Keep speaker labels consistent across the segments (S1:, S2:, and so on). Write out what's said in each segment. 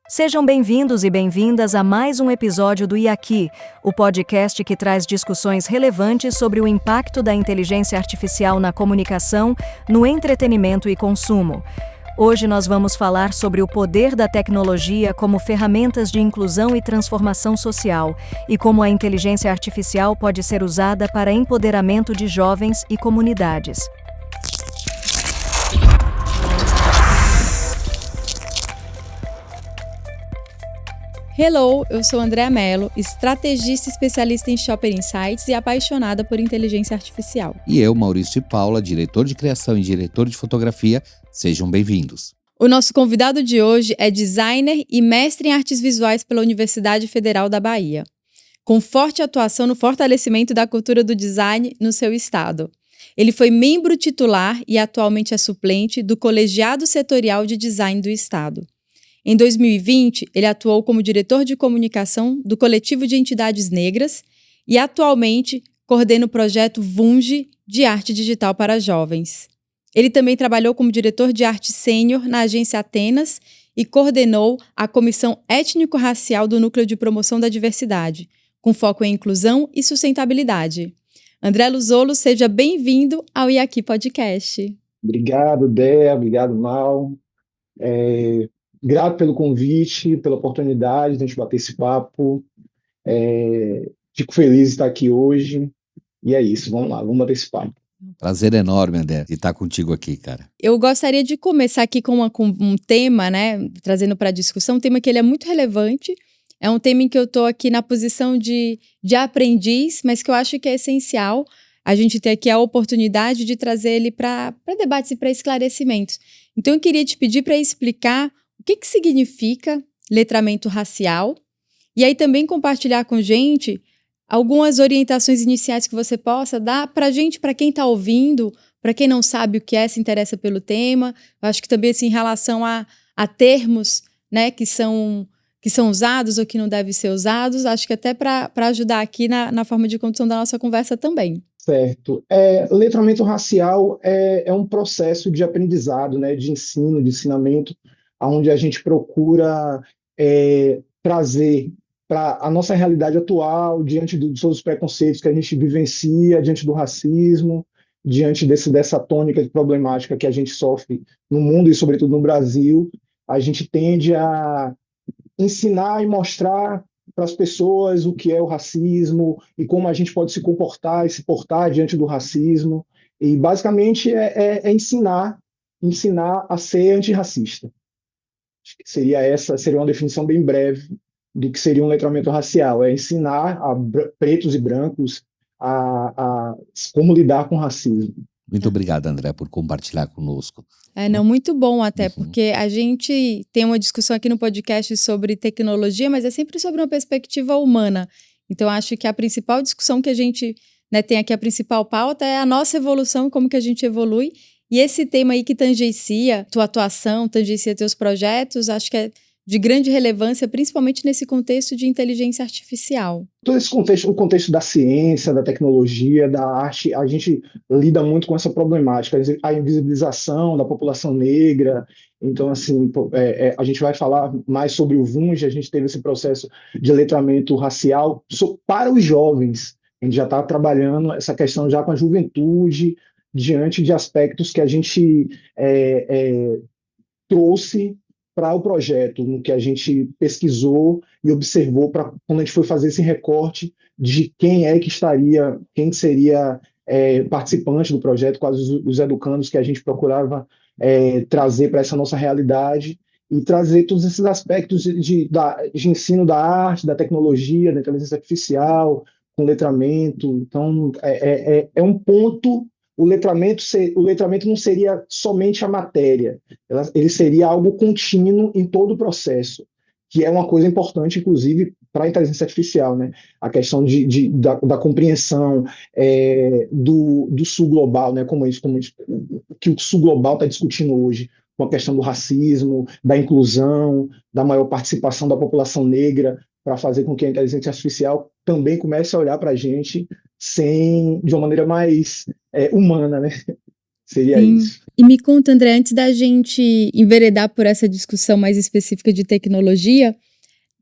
S1: Sejam bem-vindos e bem-vindas a mais um episódio do IAQI, o podcast que traz discussões relevantes sobre o impacto da inteligência artificial na comunicação, no entretenimento e consumo. Hoje nós vamos falar sobre o poder da tecnologia como ferramentas de inclusão e transformação social e como a inteligência artificial pode ser usada para empoderamento de jovens e comunidades.
S2: Hello, eu sou Andréa Mello, estrategista especialista em Shopper Insights e apaixonada por inteligência artificial.
S3: E eu, Maurício de Paula, diretor de criação e diretor de fotografia. Sejam bem-vindos.
S2: O nosso convidado de hoje é designer e mestre em artes visuais pela Universidade Federal da Bahia, com forte atuação no fortalecimento da cultura do design no seu estado. Ele foi membro titular e atualmente é suplente do Colegiado Setorial de Design do Estado. Em 2020, ele atuou como diretor de comunicação do Coletivo de Entidades Negras e atualmente coordena o projeto VUNGE de arte digital para jovens. Ele também trabalhou como diretor de arte sênior na agência Atenas e coordenou a Comissão Étnico-Racial do Núcleo de Promoção da Diversidade, com foco em inclusão e sustentabilidade. André Luzolo, seja bem-vindo ao IAQI Podcast.
S4: Obrigado, Dé, obrigado, Mal. Grato pelo convite, pela oportunidade de a gente bater esse papo. Fico feliz de estar aqui hoje. E é isso, vamos lá, vamos bater esse papo.
S3: Prazer enorme, André, de estar contigo aqui, cara.
S2: Eu gostaria de começar aqui com um tema, né, trazendo para a discussão, um tema que ele é muito relevante. É um tema em que eu estou aqui na posição de aprendiz, mas que eu acho que é essencial a gente ter aqui a oportunidade de trazer ele para debates e para esclarecimentos. Então, eu queria te pedir para explicar o que significa letramento racial e aí também compartilhar com a gente algumas orientações iniciais que você possa dar para a gente, para quem está ouvindo, para quem não sabe o que é, se interessa pelo tema. Eu acho que também assim, em relação a termos, né, que são usados ou que não devem ser usados, acho que até para ajudar aqui na forma de condução da nossa conversa também.
S4: Certo. Letramento racial é um processo de aprendizado, né, de ensino, de ensinamento, onde a gente procura trazer para a nossa realidade atual, diante dos seus preconceitos que a gente vivencia, diante do racismo, diante dessa tônica de problemática que a gente sofre no mundo e, sobretudo, no Brasil, a gente tende a ensinar e mostrar para as pessoas o que é o racismo e como a gente pode se comportar e se portar diante do racismo. E, basicamente, ensinar a ser antirracista. Acho que seria uma definição bem breve do que seria um letramento racial. É ensinar a pretos e brancos a como lidar com o racismo.
S3: Muito obrigado, André, por compartilhar conosco.
S2: Muito bom até, porque a gente tem uma discussão aqui no podcast sobre tecnologia, mas é sempre sobre uma perspectiva humana. Então, acho que a principal discussão que a gente, né, tem aqui, a principal pauta é a nossa evolução, como que a gente evolui. E esse tema aí que tangencia tua atuação, tangencia teus projetos, acho que é de grande relevância, principalmente nesse contexto de inteligência artificial.
S4: Todo esse contexto, o contexto da ciência, da tecnologia, da arte, a gente lida muito com essa problemática, a invisibilização da população negra. Então, assim, a gente vai falar mais sobre o VUNGE, a gente teve esse processo de letramento racial para os jovens. A gente já está trabalhando essa questão já com a juventude, diante de aspectos que a gente trouxe para o projeto, no que a gente pesquisou e observou para quando a gente foi fazer esse recorte de quem seria participante do projeto, quais os educandos que a gente procurava trazer para essa nossa realidade e trazer todos esses aspectos de ensino da arte, da tecnologia, da inteligência artificial, com letramento. Então, é um ponto. O letramento não seria somente a matéria, ele seria algo contínuo em todo o processo, que é uma coisa importante, inclusive, para a inteligência artificial, né? A questão da compreensão do sul global, né? Como que o sul global está discutindo hoje, com a questão do racismo, da inclusão, da maior participação da população negra, para fazer com que a inteligência artificial também comece a olhar para a gente de uma maneira mais humana, né? Seria
S2: Sim.
S4: isso.
S2: E me conta, André, antes da gente enveredar por essa discussão mais específica de tecnologia,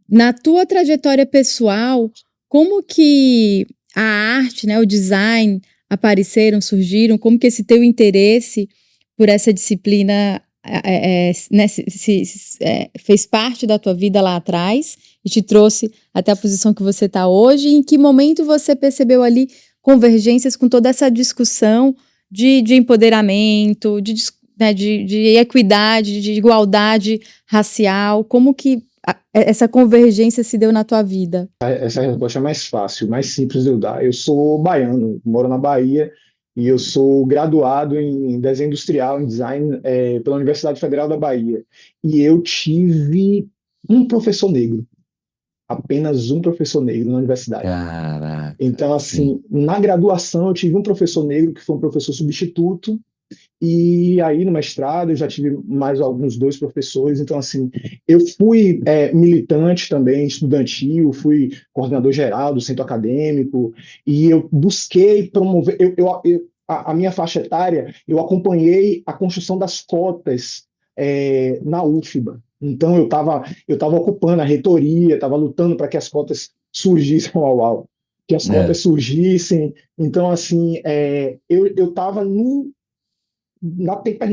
S2: na tua trajetória pessoal, como que a arte, né, o design apareceram, surgiram? Como que esse teu interesse por essa disciplina né, fez parte da tua vida lá atrás e te trouxe até a posição que você está hoje? E em que momento você percebeu ali convergências com toda essa discussão de empoderamento, né, de equidade, de igualdade racial? Como que essa convergência se deu na tua vida?
S4: Essa resposta é mais fácil, mais simples de eu dar. Eu sou baiano, moro na Bahia e eu sou graduado em desenho industrial, em design, pela Universidade Federal da Bahia. E eu tive um professor negro, apenas um professor negro na universidade.
S3: Caraca,
S4: Então,
S3: sim.
S4: assim, na graduação eu tive um professor negro que foi um professor substituto, e aí no mestrado eu já tive mais alguns dois professores. Então, assim, eu fui militante também, estudantil, fui coordenador geral do centro acadêmico, e eu busquei promover, a minha faixa etária, eu acompanhei a construção das cotas na UFBA. Então, eu tava ocupando a reitoria, estava lutando para que as cotas surgissem, uau, que as
S3: É,
S4: cotas surgissem. Então, assim, eu estava no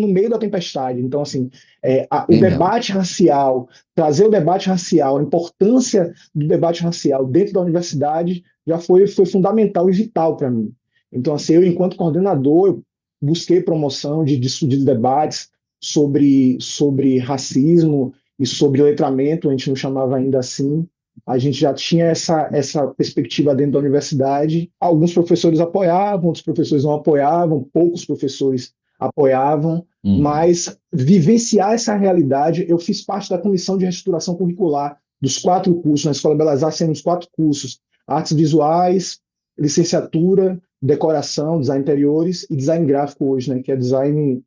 S4: meio da tempestade. Então, assim, o
S3: bem mesmo.
S4: debate racial, trazer o debate racial, a importância do debate racial dentro da universidade já foi fundamental e vital para mim. Então, assim, eu, enquanto coordenador, eu busquei promoção de debates sobre racismo e sobre letramento, a gente não chamava ainda assim. A gente já tinha essa perspectiva dentro da universidade. Alguns professores apoiavam, outros professores não apoiavam, poucos professores apoiavam,
S3: Uhum.
S4: mas vivenciar essa realidade, eu fiz parte da comissão de reestruturação curricular dos 4 cursos, na Escola Belas Artes temos 4 cursos, artes visuais, licenciatura, decoração, design interiores e design gráfico hoje, né, que é design,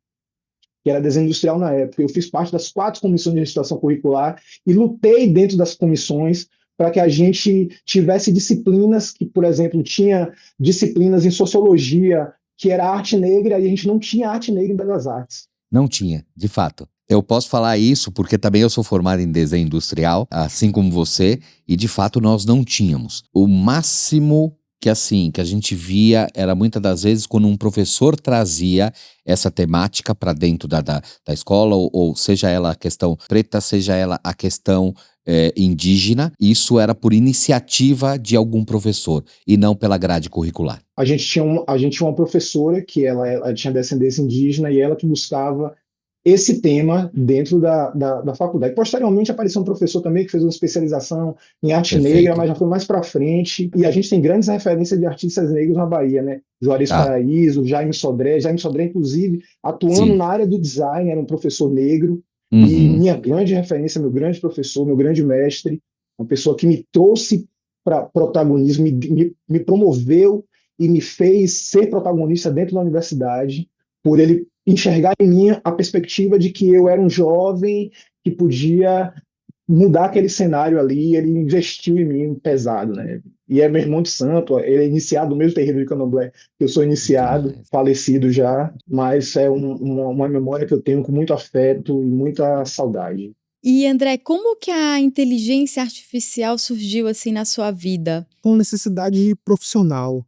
S4: que era desenho industrial na época. Eu fiz parte das 4 comissões de reestruturação curricular e lutei dentro das comissões para que a gente tivesse disciplinas que, por exemplo, tinha disciplinas em sociologia, que era arte negra, e a gente não tinha arte negra em Belas Artes.
S3: Não tinha, de fato. Eu posso falar isso porque também eu sou formado em desenho industrial, assim como você, e de fato nós não tínhamos. O máximo que a gente via era muitas das vezes quando um professor trazia essa temática para dentro da escola, ou seja ela a questão preta, seja ela a questão indígena, isso era por iniciativa de algum professor e não pela grade curricular.
S4: A gente tinha uma professora que ela tinha descendência indígena e ela que buscava esse tema dentro da faculdade. Posteriormente apareceu um professor também que fez uma especialização em arte negra,
S3: Perfeito.
S4: mas já foi mais para frente. E a gente tem grandes referências de artistas negros na Bahia, né? Juarez
S3: Tá,
S4: Paraíso, Jaime Sodré, inclusive, atuando
S3: sim.
S4: na área do design, era um professor negro. E
S3: Uhum.
S4: minha grande referência, meu grande professor, meu grande mestre, uma pessoa que me trouxe para protagonismo, me promoveu e me fez ser protagonista dentro da universidade, por ele enxergar em mim a perspectiva de que eu era um jovem que podia mudar aquele cenário ali. Ele investiu em mim pesado, né? E é meu irmão de santo, ele é iniciado no mesmo terreiro de Candomblé que eu sou iniciado,
S3: Demais.
S4: falecido já, mas é uma memória que eu tenho com muito afeto e muita saudade.
S2: E André, como que a inteligência artificial surgiu assim na sua vida?
S5: Com necessidade profissional.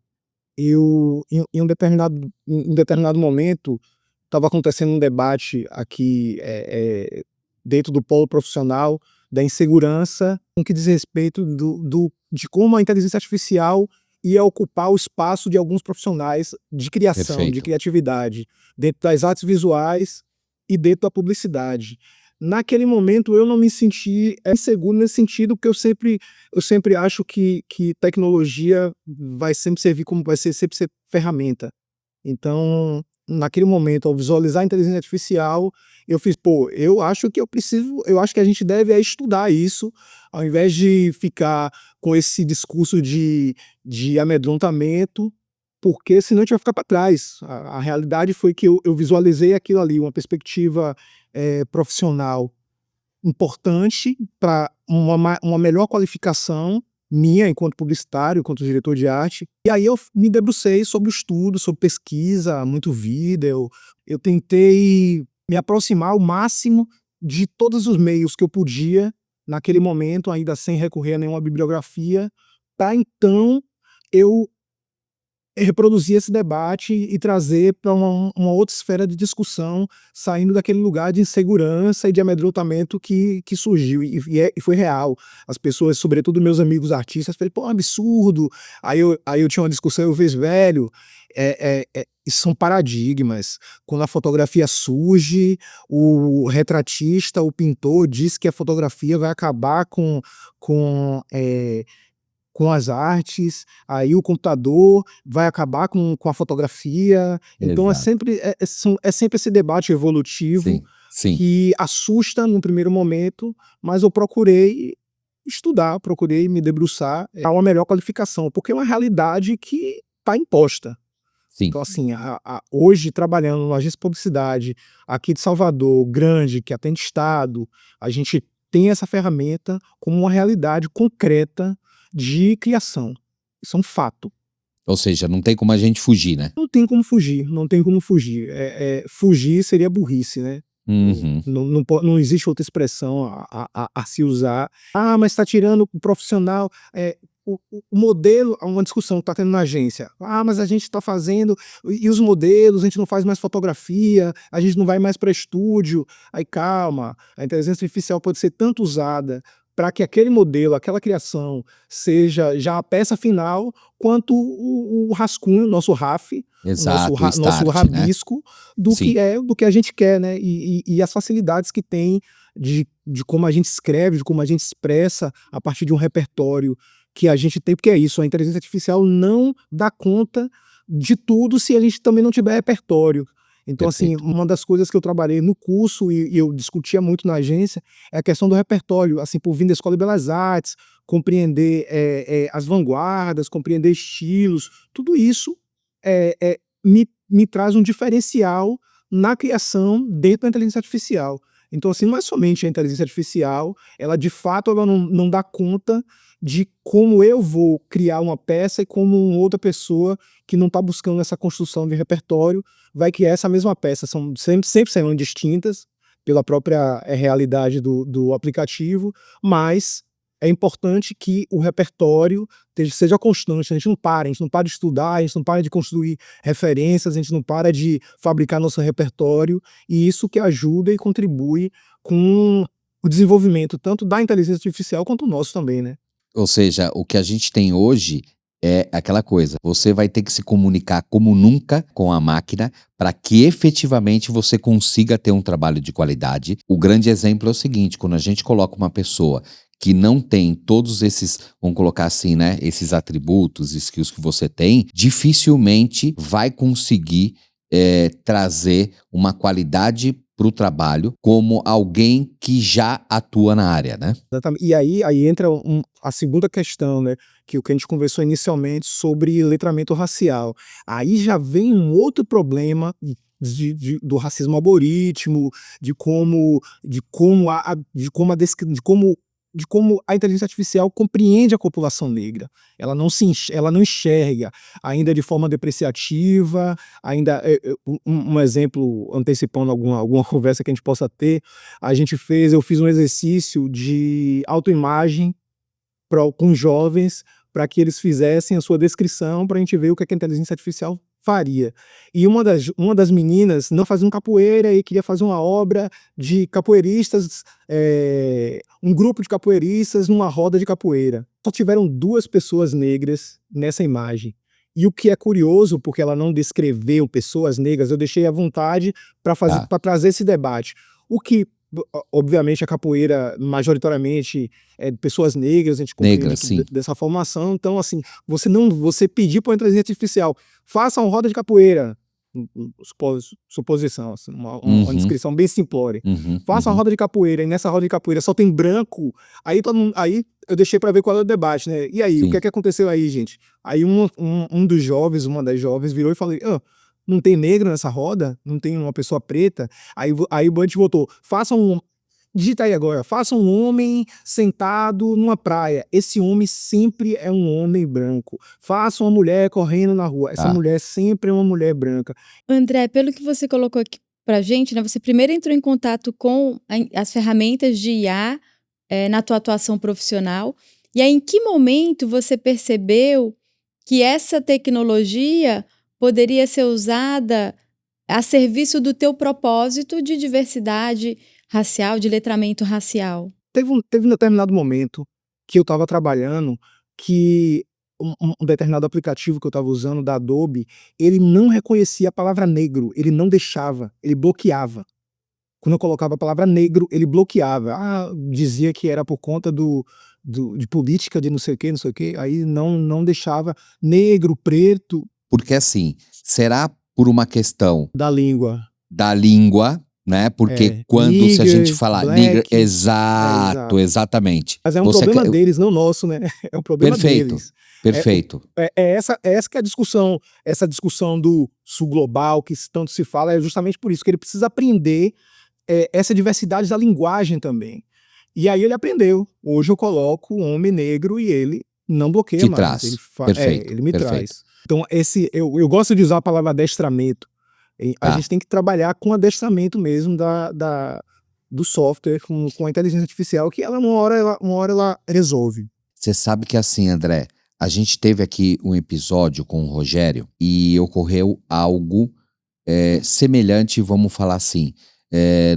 S5: Em um determinado momento, estava acontecendo um debate aqui dentro do polo profissional da insegurança no que diz respeito de como a inteligência artificial ia ocupar o espaço de alguns profissionais de criação, de
S3: Perfeito.
S5: criatividade, dentro das artes visuais e dentro da publicidade. Naquele momento eu não me senti inseguro nesse sentido, porque eu sempre acho que tecnologia vai sempre servir como sempre ser ferramenta. Então, naquele momento, ao visualizar a inteligência artificial, eu fiz, eu acho que a gente deve estudar isso, ao invés de ficar com esse discurso de amedrontamento, porque senão a gente vai ficar para trás. A realidade foi que eu visualizei aquilo ali, uma perspectiva profissional importante para uma melhor qualificação minha enquanto publicitário, enquanto diretor de arte. E aí eu me debrucei sobre o estudo, sobre pesquisa, muito vídeo. Eu tentei me aproximar ao máximo de todos os meios que eu podia, naquele momento, ainda sem recorrer a nenhuma bibliografia, para então eu reproduzir esse debate e trazer para uma outra esfera de discussão, saindo daquele lugar de insegurança e de amedrontamento que surgiu, e foi real. As pessoas, sobretudo meus amigos artistas, falaram, pô, absurdo. Aí eu tinha uma discussão, eu vejo, velho, isso são paradigmas. Quando a fotografia surge, o retratista, o pintor, diz que a fotografia vai acabar com as artes, aí o computador vai acabar com a fotografia. Então
S3: Exato.
S5: é sempre esse debate evolutivo
S3: Sim, sim.
S5: que assusta no primeiro momento, mas eu procurei estudar, procurei me debruçar a uma melhor qualificação, porque é uma realidade que está imposta.
S3: Sim.
S5: Então, assim, hoje, trabalhando numa agência de publicidade aqui de Salvador, grande, que atende Estado, a gente tem essa ferramenta como uma realidade concreta de criação. Isso é um fato.
S3: Ou seja, não tem como a gente fugir, né?
S5: Não tem como fugir, não tem como fugir. Fugir seria burrice, né?
S3: Uhum.
S5: Não existe outra expressão a se usar. Ah, mas está tirando o profissional. O modelo, uma discussão que está tendo na agência. Ah, mas a gente está fazendo. E os modelos, a gente não faz mais fotografia, a gente não vai mais para estúdio. Aí calma, a inteligência artificial pode ser tanto usada para que aquele modelo, aquela criação, seja já a peça final, quanto o rascunho, nosso RAF,
S3: Exato, o
S5: nosso
S3: start, né?
S5: rabisco do
S3: Sim.
S5: do que a gente quer, né? E as facilidades que tem de como a gente escreve, de como a gente expressa a partir de um repertório que a gente tem, porque é isso, a inteligência artificial não dá conta de tudo se a gente também não tiver repertório. Então,
S3: Perfeito.
S5: assim, uma das coisas que eu trabalhei no curso e eu discutia muito na agência é a questão do repertório, assim, por vir da Escola de Belas Artes, compreender as vanguardas, compreender estilos, tudo isso me traz um diferencial na criação dentro da inteligência artificial. Então, assim, não é somente a inteligência artificial, ela de fato ela não dá conta de como eu vou criar uma peça e como uma outra pessoa que não está buscando essa construção de repertório vai criar essa mesma peça. Sempre serão distintas pela própria realidade do aplicativo, mas é importante que o repertório seja constante, a gente não para de estudar, a gente não para de construir referências, a gente não para de fabricar nosso repertório, e isso que ajuda e contribui com o desenvolvimento tanto da inteligência artificial quanto o nosso também, né?
S3: Ou seja, o que a gente tem hoje é aquela coisa, você vai ter que se comunicar como nunca com a máquina para que efetivamente você consiga ter um trabalho de qualidade. O grande exemplo é o seguinte, quando a gente coloca uma pessoa que não tem todos esses, vamos colocar assim, né, esses atributos, skills que você tem, dificilmente vai conseguir trazer uma qualidade para o trabalho como alguém que já atua na área, né?
S5: Exatamente. E aí entra a segunda questão, né? Que o que a gente conversou inicialmente sobre letramento racial. Aí já vem um outro problema do racismo algoritmo, de como a inteligência artificial compreende a população negra. Ela não enxerga ainda de forma depreciativa, ainda um exemplo antecipando alguma conversa que a gente possa ter, eu fiz um exercício de autoimagem com jovens para que eles fizessem a sua descrição para a gente ver o que a inteligência artificial faria. E uma das meninas não fazia capoeira e queria fazer uma obra de capoeiristas, um grupo de capoeiristas numa roda de capoeira. Só tiveram 2 pessoas negras nessa imagem. E o que é curioso, porque ela não descreveu pessoas negras, eu deixei à vontade para trazer esse debate. O que, obviamente, a capoeira majoritariamente é de pessoas negras, a gente compreende dessa formação. Então, assim, você pedir para a inteligência artificial, faça uma roda de capoeira, suposição, assim, uma descrição bem simplória. Faça uma roda de capoeira, e nessa roda de capoeira só tem branco, aí eu deixei para ver qual é o debate, né? E aí, o que é que aconteceu aí, gente? Aí uma das jovens virou e falou, não tem negro nessa roda? Não tem uma pessoa preta? Aí o Bunch voltou, faça digita aí agora, faça um homem sentado numa praia. Esse homem sempre é um homem branco. Faça uma mulher correndo na rua. Essa
S3: Ah.
S5: mulher sempre é uma mulher branca.
S2: André, pelo que você colocou aqui pra gente, né? Você primeiro entrou em contato com as ferramentas de IA na tua atuação profissional. E aí, em que momento você percebeu que essa tecnologia poderia ser usada a serviço do teu propósito de diversidade racial, de letramento racial?
S5: Teve um determinado momento que eu estava trabalhando que um determinado aplicativo que eu estava usando da Adobe, ele não reconhecia a palavra negro, ele não deixava, ele bloqueava. Quando eu colocava a palavra negro, ele bloqueava. Dizia que era por conta de política de não sei o quê, aí não deixava negro, preto.
S3: Porque assim, será por uma questão
S5: Da língua.
S3: da língua, né? Porque quando se a gente
S5: Nigger,
S3: falar
S5: black,
S3: nigger, exato, exatamente.
S5: Mas é um
S3: Você
S5: problema
S3: quer-
S5: deles, não nosso, né? É um problema
S3: Perfeito,
S5: deles.
S3: perfeito.
S5: Essa que é a discussão, essa discussão do sul global que tanto se fala, é justamente por isso que ele precisa aprender essa diversidade da linguagem também. E aí ele aprendeu. Hoje eu coloco um homem negro e ele não bloqueia
S3: Te
S5: mais.
S3: traz.
S5: Ele
S3: Perfeito,
S5: ele me
S3: perfeito.
S5: traz. Então eu gosto de usar a palavra adestramento. A
S3: Tá.
S5: gente tem que trabalhar com adestramento mesmo do software, com a inteligência artificial, que ela uma hora ela resolve.
S3: Você sabe que assim, André, a gente teve aqui um episódio com o Rogério e ocorreu algo semelhante, vamos falar assim,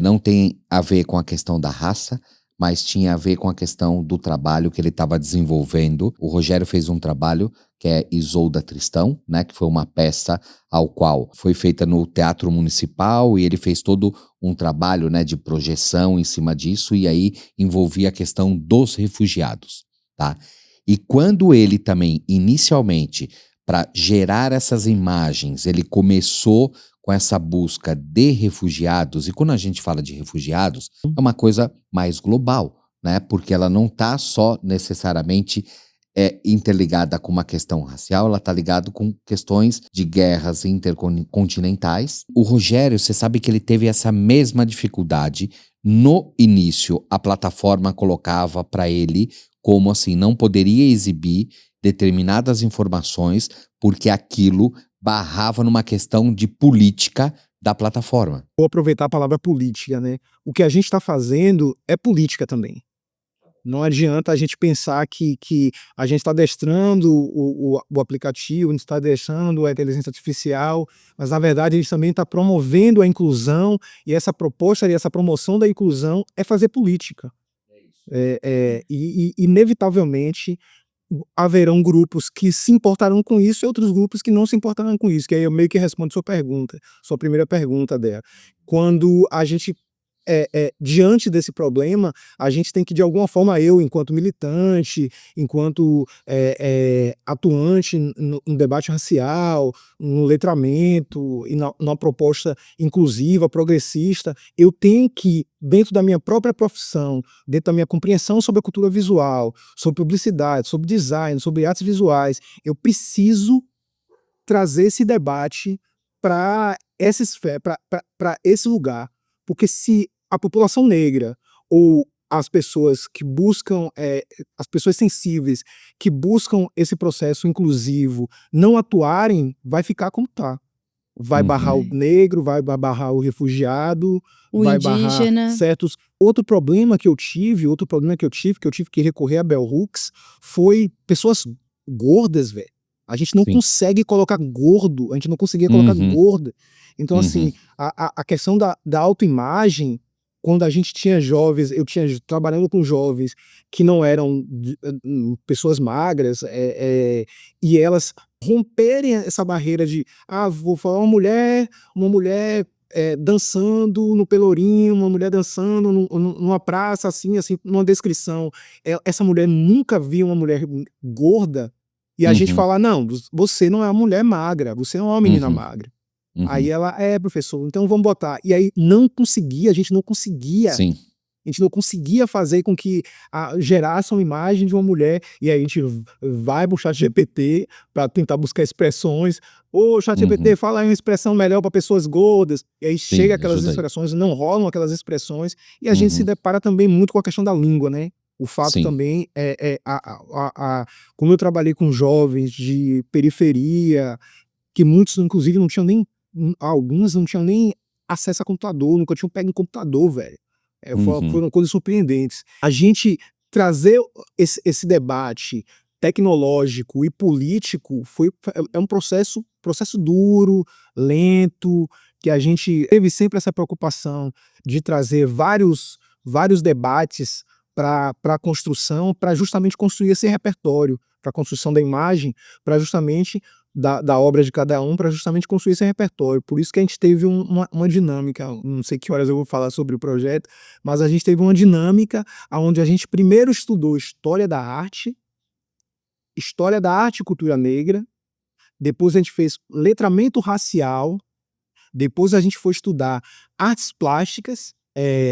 S3: não tem a ver com a questão da raça, mas tinha a ver com a questão do trabalho que ele estava desenvolvendo. O Rogério fez um trabalho que é Isolda Tristão, né, que foi uma peça ao qual foi feita no Teatro Municipal e ele fez todo um trabalho, né, de projeção em cima disso e aí envolvia a questão dos refugiados, tá? E quando ele também, inicialmente, para gerar essas imagens, ele começou com essa busca de refugiados, e quando a gente fala de refugiados, é uma coisa mais global, né? Porque ela não está só necessariamente interligada com uma questão racial, ela está ligada com questões de guerras intercontinentais. O Rogério, você sabe que ele teve essa mesma dificuldade. No início, a plataforma colocava para ele como assim, não poderia exibir determinadas informações porque aquilo barrava numa questão de política da plataforma.
S5: Vou aproveitar a palavra política, né? O que a gente está fazendo é política também. Não adianta a gente pensar que a gente está adestrando o aplicativo, a gente está adestrando a inteligência artificial, mas na verdade a gente também está promovendo a inclusão, e essa proposta e essa promoção da inclusão é fazer política. E inevitavelmente haverão grupos que se importarão com isso e outros grupos que não se importarão com isso, que aí eu meio que respondo sua primeira pergunta, Dea. Quando a gente diante desse problema, a gente tem que, de alguma forma, eu, enquanto militante, enquanto atuante no debate racial, no letramento e numa proposta inclusiva, progressista, eu tenho que, dentro da minha própria profissão, dentro da minha compreensão sobre a cultura visual, sobre publicidade, sobre design, sobre artes visuais, eu preciso trazer esse debate para esse lugar. Porque se a população negra ou as pessoas que buscam, as pessoas sensíveis que buscam esse processo inclusivo não atuarem, vai ficar como está. Vai barrar o negro, vai barrar o refugiado,
S2: o
S5: vai
S2: indígena.
S5: barrar certos... Outro problema que eu tive que eu tive que recorrer a Bell Hooks, foi pessoas gordas, velho. A gente não consegue colocar gordo, a gente não conseguia colocar gorda. Então, assim, a questão da autoimagem, quando a gente tinha jovens, eu tinha trabalhando com jovens que não eram pessoas magras, e elas romperem essa barreira de, vou falar uma mulher dançando no Pelourinho, uma mulher dançando numa praça, assim, numa descrição. Essa mulher nunca viu uma mulher gorda, e a gente fala, não, você não é uma mulher magra, você não é uma menina magra. Aí ela, professor, então vamos botar. E aí a gente não conseguia.
S3: Sim.
S5: A gente não conseguia fazer com que gerasse uma imagem de uma mulher, e aí a gente vai pro ChatGPT para tentar buscar expressões. Ô, ChatGPT,
S3: Uhum.
S5: fala aí uma expressão melhor para pessoas gordas. E aí chega
S3: Sim,
S5: aquelas
S3: ajuda aí.
S5: expressões, não rolam aquelas expressões, e a gente se
S3: Uhum.
S5: depara também muito com a questão da língua, né? O fato
S3: Sim.
S5: também como eu trabalhei com jovens de periferia, que muitos, inclusive, não tinham nem. Alguns não tinham nem acesso a computador, nunca tinham pego em computador, velho.
S3: Uhum.
S5: Foram coisas surpreendentes. A gente trazer esse debate tecnológico e político é um processo duro, lento, que a gente teve sempre essa preocupação de trazer vários debates para a construção, para justamente construir esse repertório, para a construção da imagem, para justamente da obra de cada um, para justamente construir esse repertório. Por isso que a gente teve uma dinâmica, não sei que horas eu vou falar sobre o projeto, mas a gente teve uma dinâmica onde a gente primeiro estudou história da arte e cultura negra, depois a gente fez letramento racial, depois a gente foi estudar artes plásticas,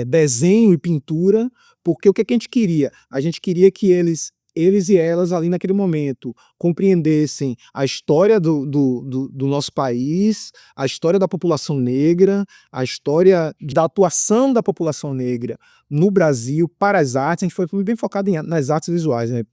S5: desenho e pintura, porque o que a gente queria? A gente queria que eles e elas ali naquele momento compreendessem a história do nosso país, a história da população negra, a história da atuação da população negra no Brasil para as artes. A gente foi bem focado nas artes visuais, né?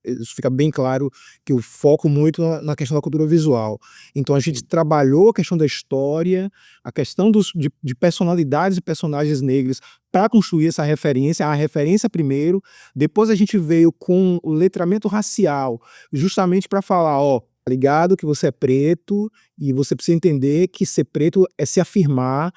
S5: Isso fica bem claro que eu foco muito na questão da cultura visual. Então a gente trabalhou a questão da história, a questão de personalidades e personagens negros para construir essa referência, a referência primeiro, depois a gente veio com o letramento racial, justamente para falar, ó, tá ligado que você é preto e você precisa entender que ser preto é se afirmar,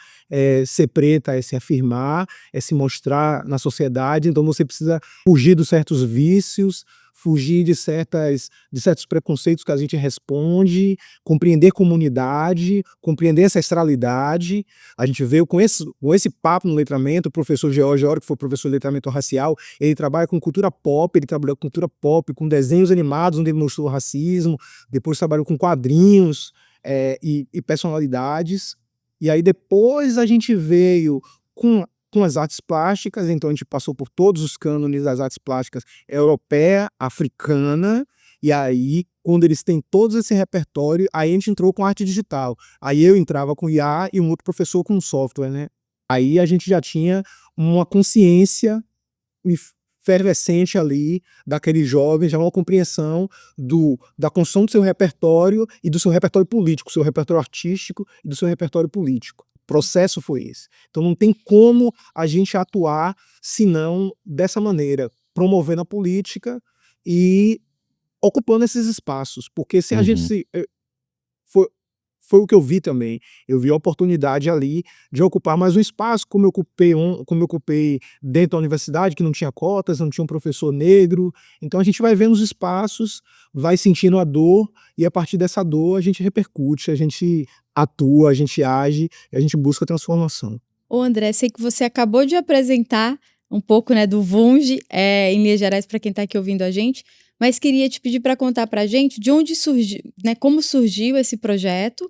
S5: ser preta é se afirmar, é se mostrar na sociedade, então você precisa fugir de certos vícios, fugir de certos preconceitos que a gente responde, compreender comunidade, compreender ancestralidade. A gente veio com esse papo no letramento. O professor George Oro, que foi professor de letramento racial, ele trabalha com cultura pop, ele trabalhou com cultura pop, com desenhos animados, onde ele mostrou o racismo, depois trabalhou com quadrinhos e personalidades. E aí depois a gente veio com as artes plásticas, então a gente passou por todos os cânones das artes plásticas europeia, africana, e aí, quando eles têm todo esse repertório, aí a gente entrou com arte digital. Aí eu entrava com IA e um outro professor com software, né? Aí a gente já tinha uma consciência efervescente ali daquele jovem, já uma compreensão da construção do seu repertório e do seu repertório político, seu repertório artístico e do seu repertório político. O processo foi esse. Então não tem como a gente atuar senão dessa maneira, promovendo a política e ocupando esses espaços, porque se a gente
S3: Uhum.
S5: foi o que eu vi também. Eu vi a oportunidade ali de ocupar mais um espaço, como eu ocupei dentro da universidade, que não tinha cotas, não tinha um professor negro. Então a gente vai vendo os espaços, vai sentindo a dor, e a partir dessa dor a gente repercute, a gente atua, a gente age, e a gente busca transformação.
S2: Ô André, sei que você acabou de apresentar um pouco, né, do Vunge, em linhas gerais, para quem está aqui ouvindo a gente, mas queria te pedir para contar para a gente de onde surgiu, né, como surgiu esse projeto,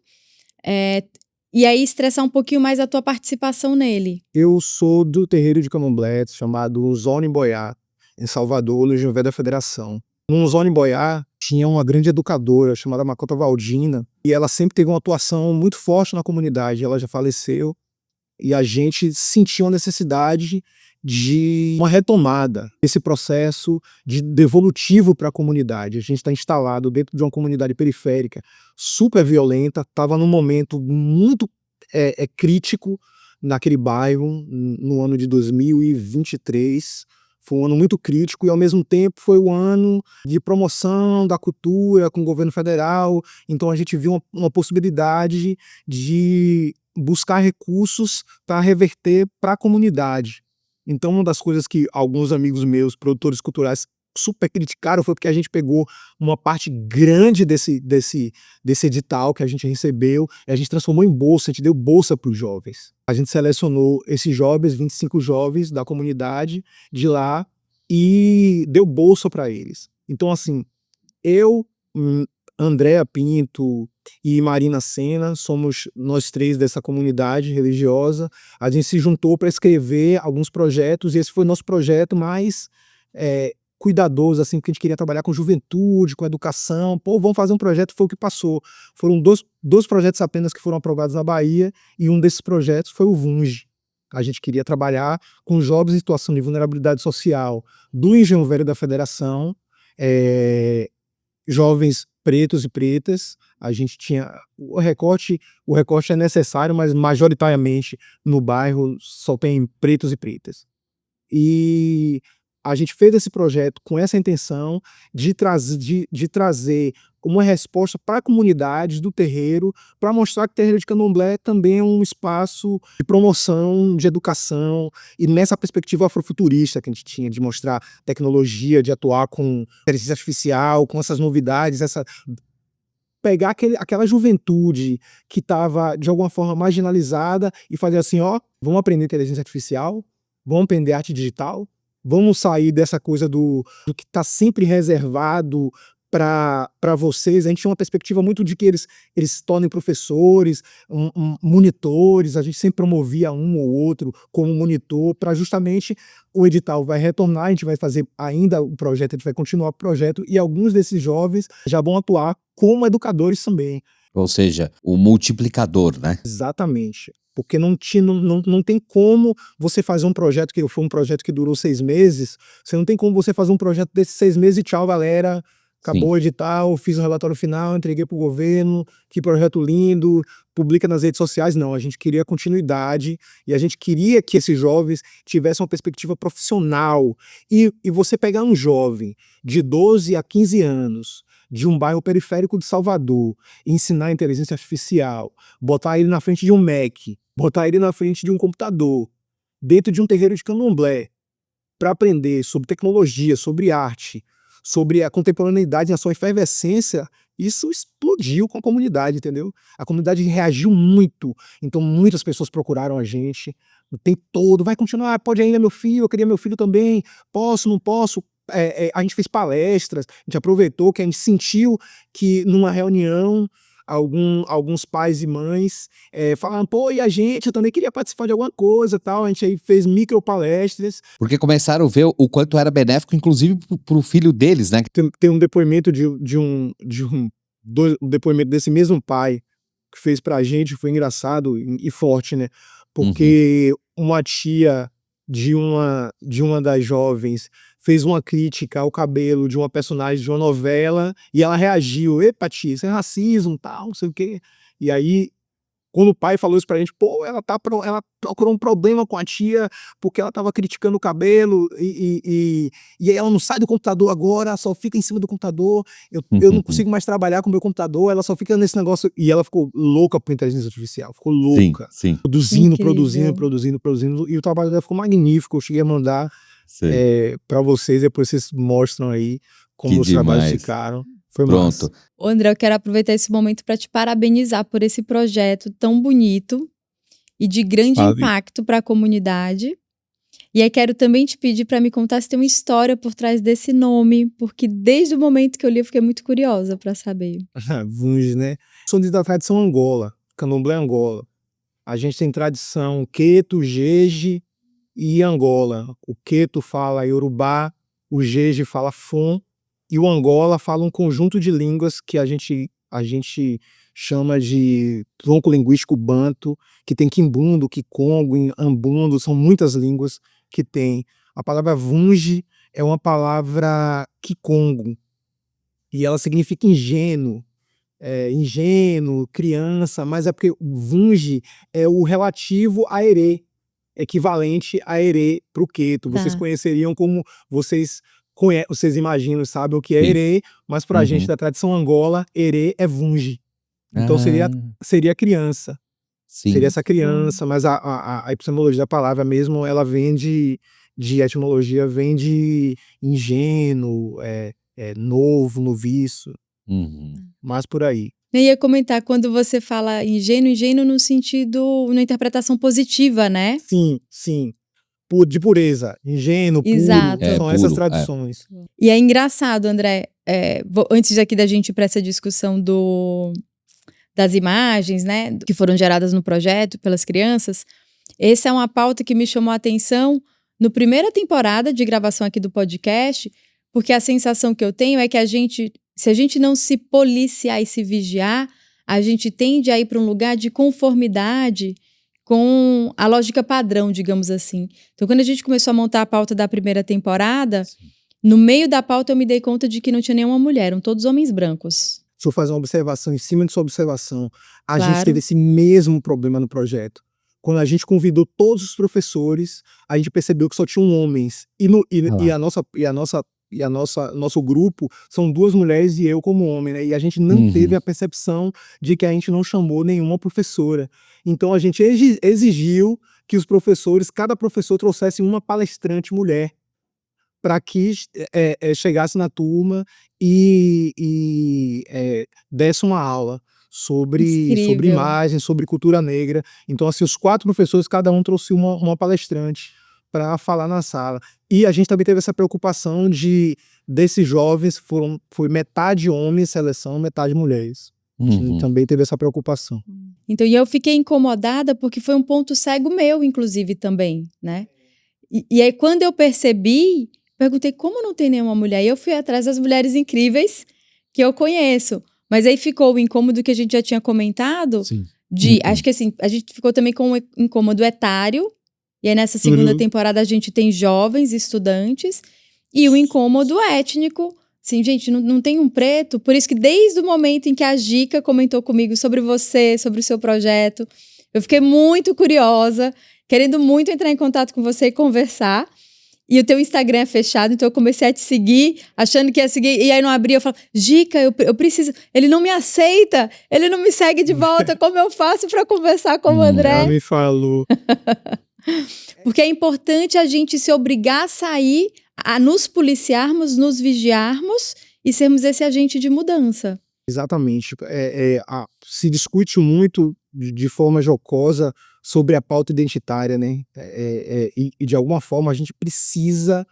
S2: e aí estressar um pouquinho mais a tua participação nele.
S5: Eu sou do terreiro de Candomblé, chamado Zona Boiá, em Salvador, no Juvé da Federação. No Zona Boiá tinha uma grande educadora chamada Macota Valdina, e ela sempre teve uma atuação muito forte na comunidade. Ela já faleceu, e a gente sentiu a necessidade de uma retomada desse processo de devolutivo para a comunidade. A gente está instalado dentro de uma comunidade periférica super violenta, estava num momento muito crítico naquele bairro, no ano de 2023. Foi um ano muito crítico e, ao mesmo tempo, foi o ano de promoção da cultura com o governo federal. Então, a gente viu uma possibilidade de buscar recursos para reverter para a comunidade. Então, uma das coisas que alguns amigos meus, produtores culturais, super criticaram foi porque a gente pegou uma parte grande desse edital que a gente recebeu e a gente transformou em bolsa, a gente deu bolsa para os jovens. A gente selecionou esses jovens, 25 jovens da comunidade de lá, e deu bolsa para eles. Então, assim, eu Andréa Pinto e Marina Sena, somos nós 3 dessa comunidade religiosa. A gente se juntou para escrever alguns projetos, e esse foi o nosso projeto mais cuidadoso, assim, porque a gente queria trabalhar com juventude, com educação. Pô, vamos fazer um projeto, foi o que passou. Foram dois projetos apenas que foram aprovados na Bahia, e um desses projetos foi o VUNGE. A gente queria trabalhar com jovens em situação de vulnerabilidade social do Engenho Velho da Federação, jovens pretos e pretas. A gente tinha o recorte é necessário, mas majoritariamente no bairro só tem pretos e pretas. E a gente fez esse projeto com essa intenção de trazer uma resposta para a comunidade do terreiro, para mostrar que o terreiro de Candomblé também é um espaço de promoção, de educação, e nessa perspectiva afrofuturista que a gente tinha, de mostrar tecnologia, de atuar com inteligência artificial, com essas novidades, pegar aquela juventude que estava de alguma forma marginalizada e fazer assim, ó, vamos aprender inteligência artificial, vamos aprender arte digital, vamos sair dessa coisa do que está sempre reservado para vocês. A gente tinha uma perspectiva muito de que eles se tornem professores, monitores. A gente sempre promovia um ou outro como monitor, para justamente o edital vai retornar, a gente vai fazer ainda o projeto, a gente vai continuar o projeto, e alguns desses jovens já vão atuar como educadores também.
S3: Ou seja, o multiplicador, né?
S5: Exatamente. Porque não tem como você fazer um projeto, que foi um projeto que durou 6 meses, você não tem como você fazer um projeto desses 6 meses e tchau, galera, acabou o edital, fiz o relatório final, entreguei para o governo, que projeto lindo, publica nas redes sociais. Não, a gente queria continuidade, e a gente queria que esses jovens tivessem uma perspectiva profissional. E você pegar um jovem de 12 a 15 anos, de um bairro periférico de Salvador, ensinar inteligência artificial, botar ele na frente de um Mac, botar ele na frente de um computador, dentro de um terreiro de Candomblé, para aprender sobre tecnologia, sobre arte, sobre a contemporaneidade na sua efervescência, isso explodiu com a comunidade, entendeu? A comunidade reagiu muito, então muitas pessoas procuraram a gente o tempo todo. Vai continuar, pode ainda, meu filho, eu queria meu filho também, posso, não posso? A gente fez palestras, a gente aproveitou que a gente sentiu que numa reunião alguns pais e mães falaram, pô, e a gente, eu também queria participar de alguma coisa, tal. A gente aí fez micro palestras.
S3: Porque começaram a ver o quanto era benéfico, inclusive pro filho deles, né?
S5: Tem um depoimento um depoimento desse mesmo pai que fez pra gente, foi engraçado e forte, né? Porque uma tia de uma das jovens fez uma crítica ao cabelo de uma personagem de uma novela, e ela reagiu, epa tia, isso é racismo, tal, não sei o quê. E aí, quando o pai falou isso pra gente, pô, ela procurou um problema com a tia, porque ela tava criticando o cabelo, e aí ela não sai do computador agora, só fica em cima do computador, eu não consigo mais trabalhar com o meu computador, ela só fica nesse negócio, e ela ficou louca por inteligência artificial, ficou louca.
S3: Sim.
S5: Produzindo,
S2: Incrível.
S5: e o trabalho dela ficou magnífico. Eu cheguei a mandar para vocês, depois vocês mostram aí como os trabalhos ficaram. Foi massa.
S3: Pronto.
S2: Ô, André, eu quero aproveitar esse momento para te parabenizar por esse projeto tão bonito e de grande impacto para a comunidade. E aí quero também te pedir para me contar se tem uma história por trás desse nome, porque desde o momento que eu li eu fiquei muito curiosa para saber.
S5: Vunge, né? Sou da tradição Angola, Candomblé Angola. A gente tem tradição Queto, Jeje e Angola. O Queto fala Yorubá, o Jeje fala Fon, e o Angola fala um conjunto de línguas que a gente chama de tronco linguístico banto, que tem quimbundo, quikongo, ambundo, são muitas línguas que tem. A palavra Vunge é uma palavra quikongo, e ela significa ingênuo, criança, mas é porque Vunge é o relativo a Herê, equivalente a Herê para o Queto. Vocês conheceriam como vocês imaginam, sabem o que é Herê, mas para a gente da tradição Angola, Herê é Vunge. Então seria criança.
S3: Sim.
S5: Seria essa criança, mas a epistemologia da palavra mesmo, ela vem de etimologia, vem de ingênuo, novo, noviço, mas por aí.
S2: Eu ia comentar, quando você fala ingênuo no sentido, na interpretação positiva, né?
S5: Sim. De pureza, ingênuo, puro,
S2: Exato.
S5: são essas tradições.
S2: E é engraçado, André, antes aqui da gente ir para essa discussão das imagens, né, que foram geradas no projeto pelas crianças, essa é uma pauta que me chamou a atenção no primeira temporada de gravação aqui do podcast, porque a sensação que eu tenho é que se a gente não se policiar e se vigiar, a gente tende a ir para um lugar de conformidade com a lógica padrão, digamos assim. Então, quando a gente começou a montar a pauta da primeira temporada, no meio da pauta eu me dei conta de que não tinha nenhuma mulher, eram todos homens brancos.
S5: Deixa eu fazer uma observação em cima de sua observação. A
S2: Claro.
S5: gente teve esse mesmo problema no projeto. Quando a gente convidou todos os professores, a gente percebeu que só tinham homens. Nosso grupo são 2 mulheres e eu como homem, né? E a gente não teve a percepção de que a gente não chamou nenhuma professora. Então a gente exigiu que os professores, cada professor trouxesse uma palestrante mulher, para que chegasse na turma e desse uma aula sobre
S2: Incrível.
S5: imagem, sobre cultura negra. Então, assim, os 4 professores, cada um trouxe uma palestrante para falar na sala. E a gente também teve essa preocupação desses jovens, foi metade homens, seleção, metade mulheres. A gente também teve essa preocupação.
S2: Então, e eu fiquei incomodada porque foi um ponto cego meu, inclusive, também, né? E aí, quando eu percebi, perguntei como não tem nenhuma mulher. E eu fui atrás das mulheres incríveis que eu conheço. Mas aí ficou o incômodo que a gente já tinha comentado.
S3: Sim.
S2: Acho que assim, a gente ficou também com um incômodo etário. E aí nessa segunda temporada a gente tem jovens estudantes. E o incômodo étnico. Assim, gente, não tem um preto. Por isso que desde o momento em que a Gica comentou comigo sobre você, sobre o seu projeto, eu fiquei muito curiosa, querendo muito entrar em contato com você e conversar. E o teu Instagram é fechado, então eu comecei a te seguir, achando que ia seguir, e aí não abria, eu falo, Gica, eu preciso, ele não me aceita, ele não me segue de volta, como eu faço para conversar com o André?
S5: Ela me falou.
S2: Porque é importante a gente se obrigar a sair, a nos policiarmos, nos vigiarmos e sermos esse agente de mudança.
S5: Exatamente. Se discute muito de forma jocosa sobre a pauta identitária, né? E de alguma forma a gente precisa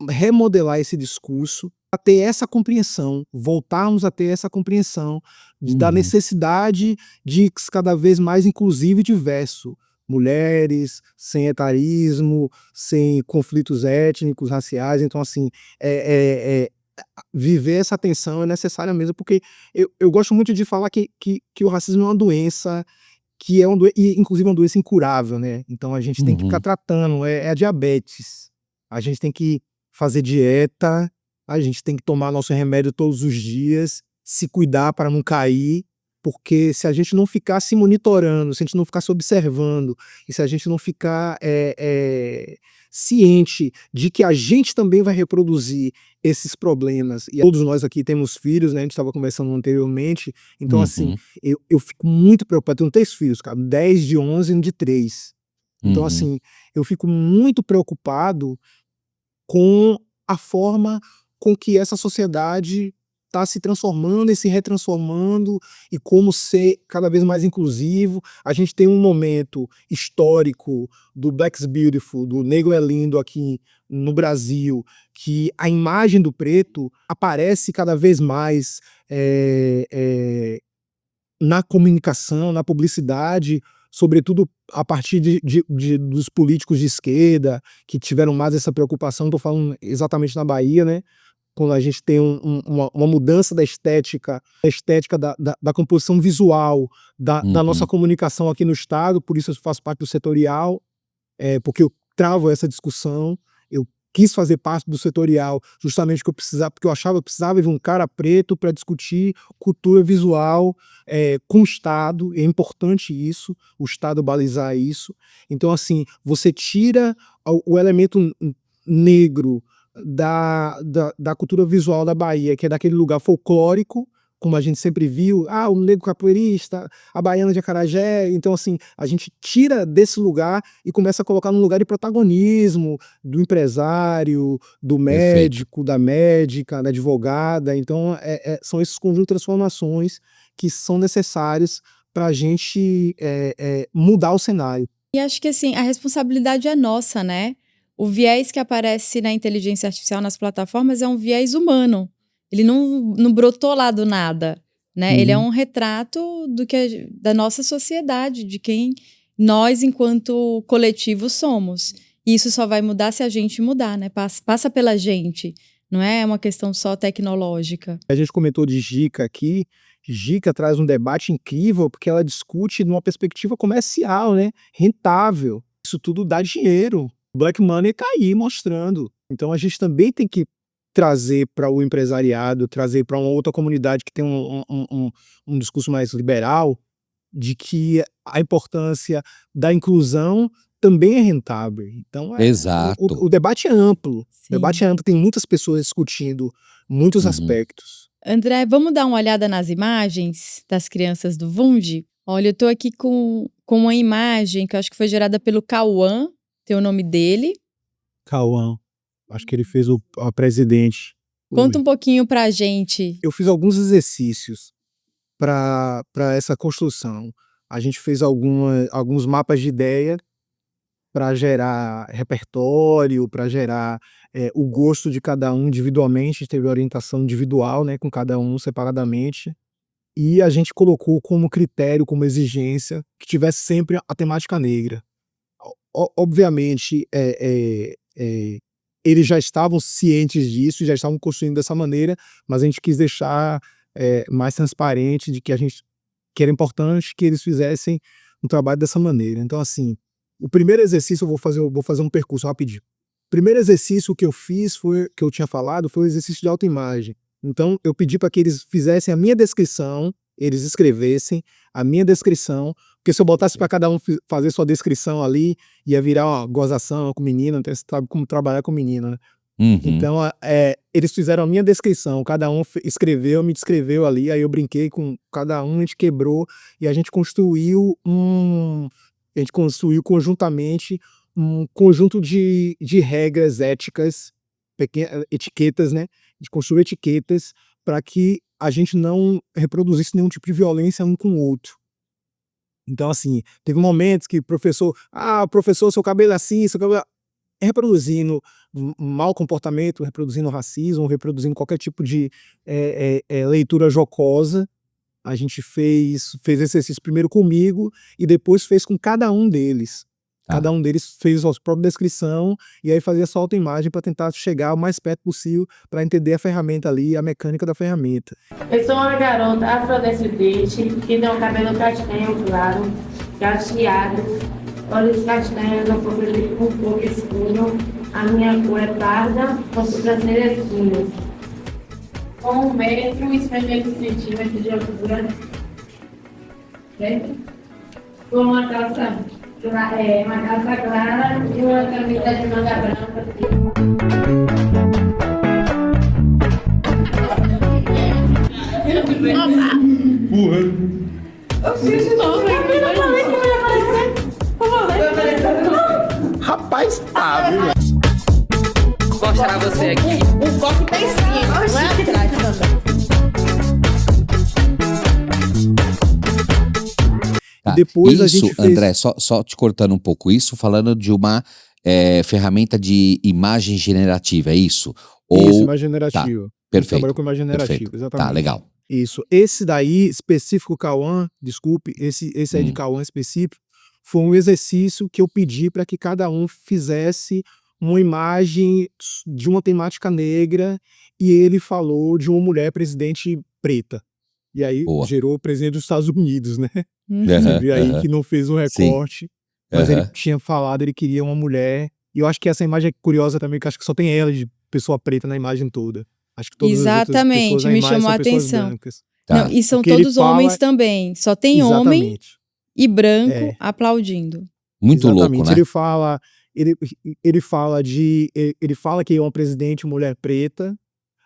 S5: remodelar esse discurso para ter essa compreensão, voltarmos a ter essa compreensão da necessidade de cada vez mais inclusivo e diverso. Mulheres, sem etarismo, sem conflitos étnicos, raciais. Então, assim, viver essa tensão é necessária mesmo, porque eu gosto muito de falar que o racismo é uma doença que e inclusive uma doença incurável, né? Então a gente tem que ficar tratando, é a diabetes. A gente tem que fazer dieta, a gente tem que tomar nosso remédio todos os dias, se cuidar para não cair, porque se a gente não ficar se monitorando, se a gente não ficar se observando, e se a gente não ficar ciente de que a gente também vai reproduzir esses problemas, e todos nós aqui temos filhos, né? A gente estava conversando anteriormente, então assim, eu fico muito preocupado, eu tenho 3 filhos, cara, 10 de 11 e um de 3. Então assim, eu fico muito preocupado com a forma com que essa sociedade está se transformando e se retransformando, e como ser cada vez mais inclusivo. A gente tem um momento histórico do Black's Beautiful, do Negro é Lindo aqui no Brasil, que a imagem do preto aparece cada vez mais na comunicação, na publicidade, sobretudo a partir dos políticos de esquerda, que tiveram mais essa preocupação. Estou falando exatamente na Bahia, né? Quando a gente tem uma mudança da estética da composição visual da nossa comunicação aqui no estado, por isso eu faço parte do setorial, porque eu travo essa discussão. Eu quis fazer parte do setorial justamente porque eu achava que eu precisava de um cara preto para discutir cultura visual com o Estado. É importante isso, o Estado balizar isso. Então, assim, você tira o elemento negro da cultura visual da Bahia, que é daquele lugar folclórico, como a gente sempre viu, o negro capoeirista, a baiana de acarajé. Então, assim, a gente tira desse lugar e começa a colocar num lugar de protagonismo do empresário, do médico, da médica, da advogada. Então, são esses conjuntos de transformações que são necessários para a gente mudar o cenário.
S2: E acho que, assim, a responsabilidade é nossa, né? o viés que aparece na inteligência artificial nas plataformas é um viés humano. Ele não brotou lá do nada, né? Ele é um retrato da nossa sociedade, de quem nós, enquanto coletivo, somos. E isso só vai mudar se a gente mudar, né? Passa pela gente, não é uma questão só tecnológica.
S5: A gente comentou de Gica aqui. Gica traz um debate incrível porque ela discute numa perspectiva comercial, né? Rentável. Isso tudo dá dinheiro. O Black Money tá aí mostrando. Então a gente também tem que trazer para o empresariado, trazer para uma outra comunidade que tem um discurso mais liberal, de que a importância da inclusão também é rentável. Então
S3: Exato.
S5: o debate é amplo.
S2: Sim.
S5: O debate é amplo, tem muitas pessoas discutindo muitos aspectos.
S2: André, vamos dar uma olhada nas imagens das crianças do Vund? Olha, eu tô aqui com uma imagem que eu acho que foi gerada pelo Cauã, tem o nome dele.
S5: Cauã, acho que ele fez a presidente.
S2: Conta um pouquinho pra gente.
S5: Eu fiz alguns exercícios para essa construção. A gente fez alguns mapas de ideia para gerar repertório, para gerar o gosto de cada um individualmente. A gente teve orientação individual, né, com cada um separadamente. E a gente colocou como critério, como exigência, que tivesse sempre a temática negra. Obviamente, eles já estavam cientes disso, já estavam construindo dessa maneira, mas a gente quis deixar mais transparente de que que era importante que eles fizessem um trabalho dessa maneira. Então, assim, o primeiro exercício, eu vou fazer um percurso rapidinho. O primeiro exercício que eu fiz, que eu tinha falado, foi o exercício de autoimagem. Então, eu pedi para que eles fizessem a minha descrição, eles escrevessem a minha descrição, porque se eu botasse para cada um fazer sua descrição ali, ia virar uma gozação com menina, então você sabe como trabalhar com menina, né? Então, eles fizeram a minha descrição, cada um escreveu, me descreveu ali, aí eu brinquei com cada um, a gente quebrou e a gente construiu conjuntamente um conjunto de regras éticas, etiquetas, né? A gente construiu etiquetas para que a gente não reproduzisse nenhum tipo de violência um com o outro. Então, assim, teve momentos que professor, seu cabelo é assim, seu cabelo... reproduzindo mau comportamento, reproduzindo racismo, reproduzindo qualquer tipo de leitura jocosa. A gente fez esse exercício primeiro comigo e depois fez com cada um deles. Cada um deles fez a sua própria descrição e aí fazia só autoimagem para tentar chegar o mais perto possível para entender a ferramenta ali, a mecânica da ferramenta.
S6: Eu sou uma garota afrodescendente que tem um cabelo castanho claro, cacheado, olhos castanhos, um pouco escuro. A minha cor é parda, com sobrancelhas finas. Com 1,50 m de altura. Certo? Com uma calça clara e uma camisa de manga branca. Eu fiz de novo. Eu não falei que eu ia aparecer.
S5: Rapaz, viu?
S7: Vou mostrar você aqui.
S6: O coque tá em cima, não é atrás também.
S3: Tá.
S5: Depois
S3: Isso,
S5: a gente fez...
S3: André, só te cortando um pouco, isso falando de uma ferramenta de imagem generativa, é isso?
S5: Isso, imagem generativa.
S3: Tá, perfeito.
S5: Trabalhou com imagem generativa,
S3: Perfeito.
S5: exatamente.
S3: Tá, legal.
S5: Isso. Esse daí, específico Cauã, desculpe, esse é de Cauã específico, foi um exercício que eu pedi para que cada um fizesse uma imagem de uma temática negra e ele falou de uma mulher presidente preta. E aí gerou o presidente dos Estados Unidos, né? Você viu aí que não fez um recorte, mas ele tinha falado, ele queria uma mulher. E eu acho que essa imagem é curiosa também, que acho que só tem ela de pessoa preta na imagem toda. Acho que todas as outras pessoas na
S2: me
S5: imagem
S2: chamou a
S5: são pessoas
S2: atenção.
S5: brancas.
S3: Tá.
S2: Não, e são
S5: Porque
S2: todos
S5: ele fala-
S2: homens também. Só tem homem e branco aplaudindo.
S3: Muito
S5: Exatamente.
S3: louco, né?
S5: Ele fala que é uma presidente mulher preta,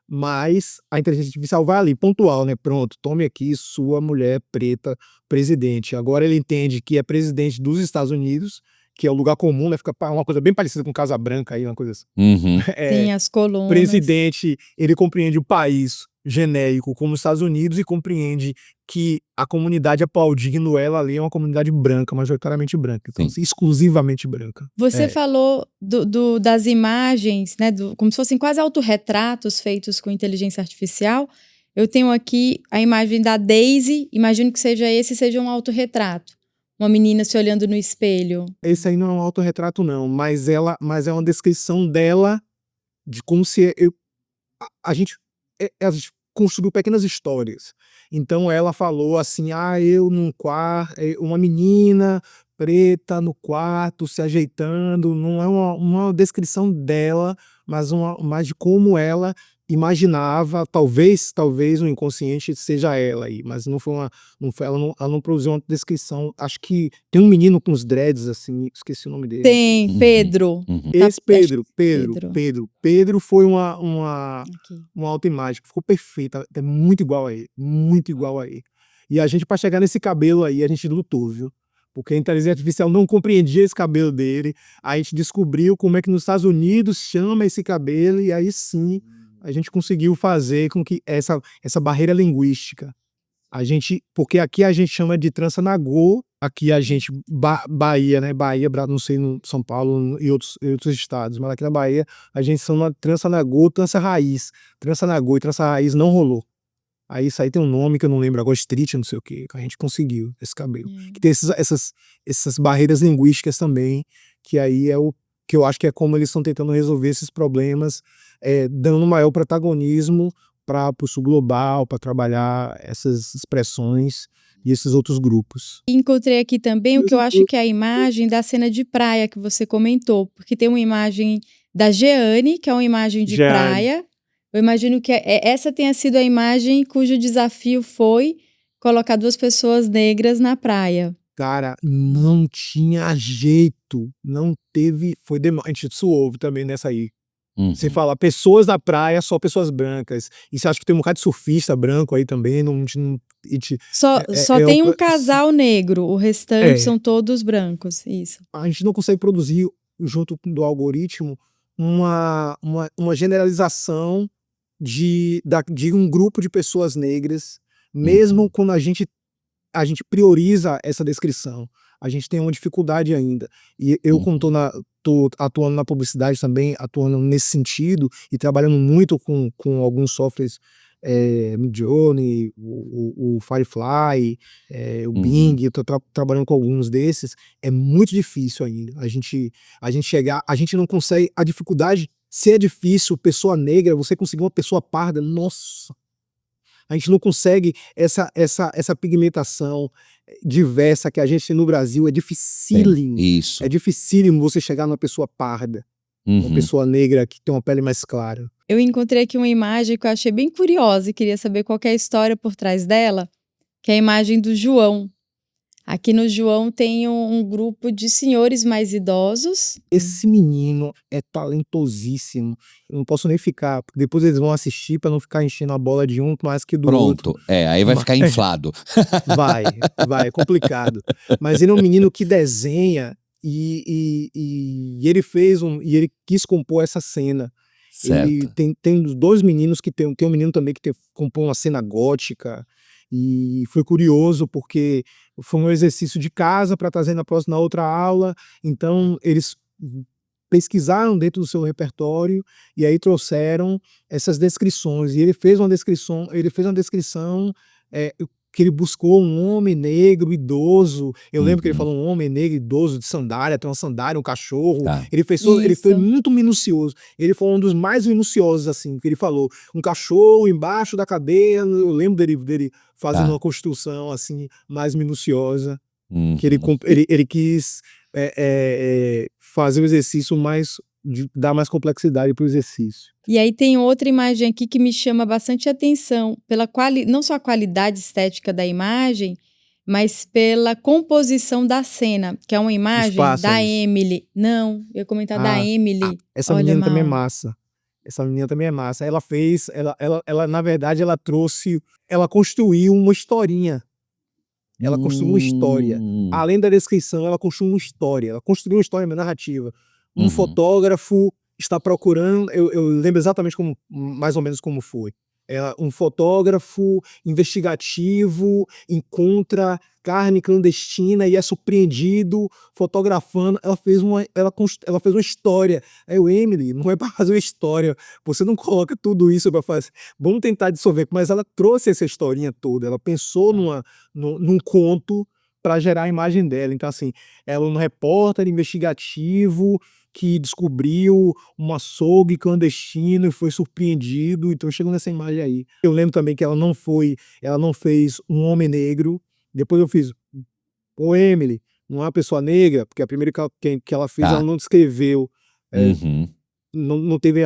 S5: mas a inteligência artificial vai ali, pontual, né? Pronto, tome aqui sua mulher preta presidente. Agora ele entende que é presidente dos Estados Unidos, que é o lugar comum, né? Fica uma coisa bem parecida com Casa Branca aí, uma coisa assim.
S3: Uhum.
S2: Sim, as colunas.
S5: Presidente, ele compreende o país genérico como os Estados Unidos e compreende que a comunidade aplaudindo ela ali é uma comunidade branca, majoritariamente branca, então,
S3: Sim.
S5: exclusivamente branca.
S2: Você
S5: É.
S2: falou das imagens, né, como se fossem quase autorretratos feitos com inteligência artificial. Eu tenho aqui a imagem da Daisy, imagino que seja um autorretrato. Uma menina se olhando no espelho.
S5: Esse aí não é um autorretrato não, mas é uma descrição dela de como se a gente construiu pequenas histórias. Então ela falou assim, eu num quarto, uma menina preta no quarto se ajeitando, não é uma descrição dela, mas de como ela imaginava, talvez o inconsciente seja ela aí, mas ela não produziu uma descrição. Acho que tem um menino com os dreads assim, esqueci o nome dele.
S2: Tem, Pedro.
S5: Esse
S2: Pedro.
S5: Pedro foi uma
S2: Aqui.
S5: autoimagem que ficou perfeita, é muito igual a ele, muito igual a ele. E a gente, para chegar nesse cabelo aí, a gente lutou, viu? Porque a inteligência artificial não compreendia esse cabelo dele, a gente descobriu como é que nos Estados Unidos chama esse cabelo, e aí sim a gente conseguiu fazer com que essa barreira linguística, porque aqui a gente chama de trança nagô, aqui a gente, Bahia, né, não sei, no São Paulo e outros estados, mas aqui na Bahia a gente chama trança nagô, trança raiz. Trança nagô e trança raiz não rolou. Aí isso aí tem um nome que eu não lembro agora, street, não sei o que a gente conseguiu esse cabelo. Que tem essas barreiras linguísticas também, que aí é o que eu acho que é como eles estão tentando resolver esses problemas, dando maior protagonismo para o sul global, para trabalhar essas expressões e esses outros grupos.
S2: Encontrei aqui também o que eu acho que é a imagem da cena de praia que você comentou, porque tem uma imagem da Jeane, que é uma imagem de praia. Eu imagino que essa tenha sido a imagem cujo desafio foi colocar 2 pessoas negras na praia.
S5: Cara, não tinha jeito, não teve, a gente suou também nessa aí. Você fala, pessoas na praia, só pessoas brancas. E você acha que tem um bocado de surfista branco aí também?
S2: Só tem um casal negro, o restante são todos brancos, isso.
S5: A gente não consegue produzir, junto do algoritmo, uma generalização de um grupo de pessoas negras, mesmo quando a gente prioriza essa descrição. A gente tem uma dificuldade ainda. E eu, como tô atuando na publicidade também, atuando nesse sentido, e trabalhando muito com alguns softwares, Midjourney, o Firefly, o Bing, eu tô trabalhando com alguns desses, é muito difícil ainda. A gente não consegue, a dificuldade, se é difícil, pessoa negra, você conseguir uma pessoa parda, nossa! A gente não consegue essa pigmentação diversa que a gente tem no Brasil, é dificílimo.
S3: Isso.
S5: É dificílimo você chegar numa pessoa parda, uma pessoa negra que tem uma pele mais clara.
S2: Eu encontrei aqui uma imagem que eu achei bem curiosa e queria saber qual que é a história por trás dela, que é a imagem do João. Aqui no João tem um grupo de senhores mais idosos.
S5: Esse menino é talentosíssimo. Eu não posso nem ficar, porque depois eles vão assistir para não ficar enchendo a bola de um mais que do outro.
S3: Pronto, aí vai ficar inflado.
S5: Vai, é complicado. Mas ele é um menino que desenha e ele e ele quis compor essa cena.
S3: Certo.
S5: Ele tem 2 meninos que tem um menino também que compõe uma cena gótica. E foi curioso porque foi um exercício de casa para trazer na outra aula. Então eles pesquisaram dentro do seu repertório e aí trouxeram essas descrições. E ele fez uma descrição que ele buscou um homem negro, idoso. Eu lembro que ele falou um homem negro, idoso, de sandália, tem uma sandália, um cachorro.
S3: Tá.
S5: Ele foi muito minucioso. Ele foi um dos mais minuciosos, assim, que ele falou. Um cachorro embaixo da cadeia. Eu lembro dele fazendo uma construção, assim, mais minuciosa. Que ele quis fazer o exercício dar mais complexidade para o exercício.
S2: E aí tem outra imagem aqui que me chama bastante atenção, não só a qualidade estética da imagem, mas pela composição da cena, que é uma imagem da Emily. Não, eu ia comentar da Emily.
S5: Essa menina também é massa. Essa menina também é massa. Ela fez, na verdade, ela construiu uma historinha. Ela construiu uma história. Além da descrição, ela construiu uma história. Ela construiu uma história, uma narrativa. Um fotógrafo está procurando, eu lembro exatamente mais ou menos como foi. Um fotógrafo investigativo encontra carne clandestina e é surpreendido fotografando. Ela fez uma história. Aí o Emily, não é para fazer uma história. Você não coloca tudo isso para fazer. Vamos tentar dissolver. Mas ela trouxe essa historinha toda. Ela pensou num conto para gerar a imagem dela. Então, assim, ela é um repórter investigativo que descobriu um açougue clandestino e foi surpreendido. Então chegou nessa imagem aí. Eu lembro também que ela não fez um homem negro. Depois eu fiz, ô Emily, não é uma pessoa negra, porque a primeira que ela fez,
S3: Tá.
S5: ela não descreveu,
S3: Uhum.
S5: não teve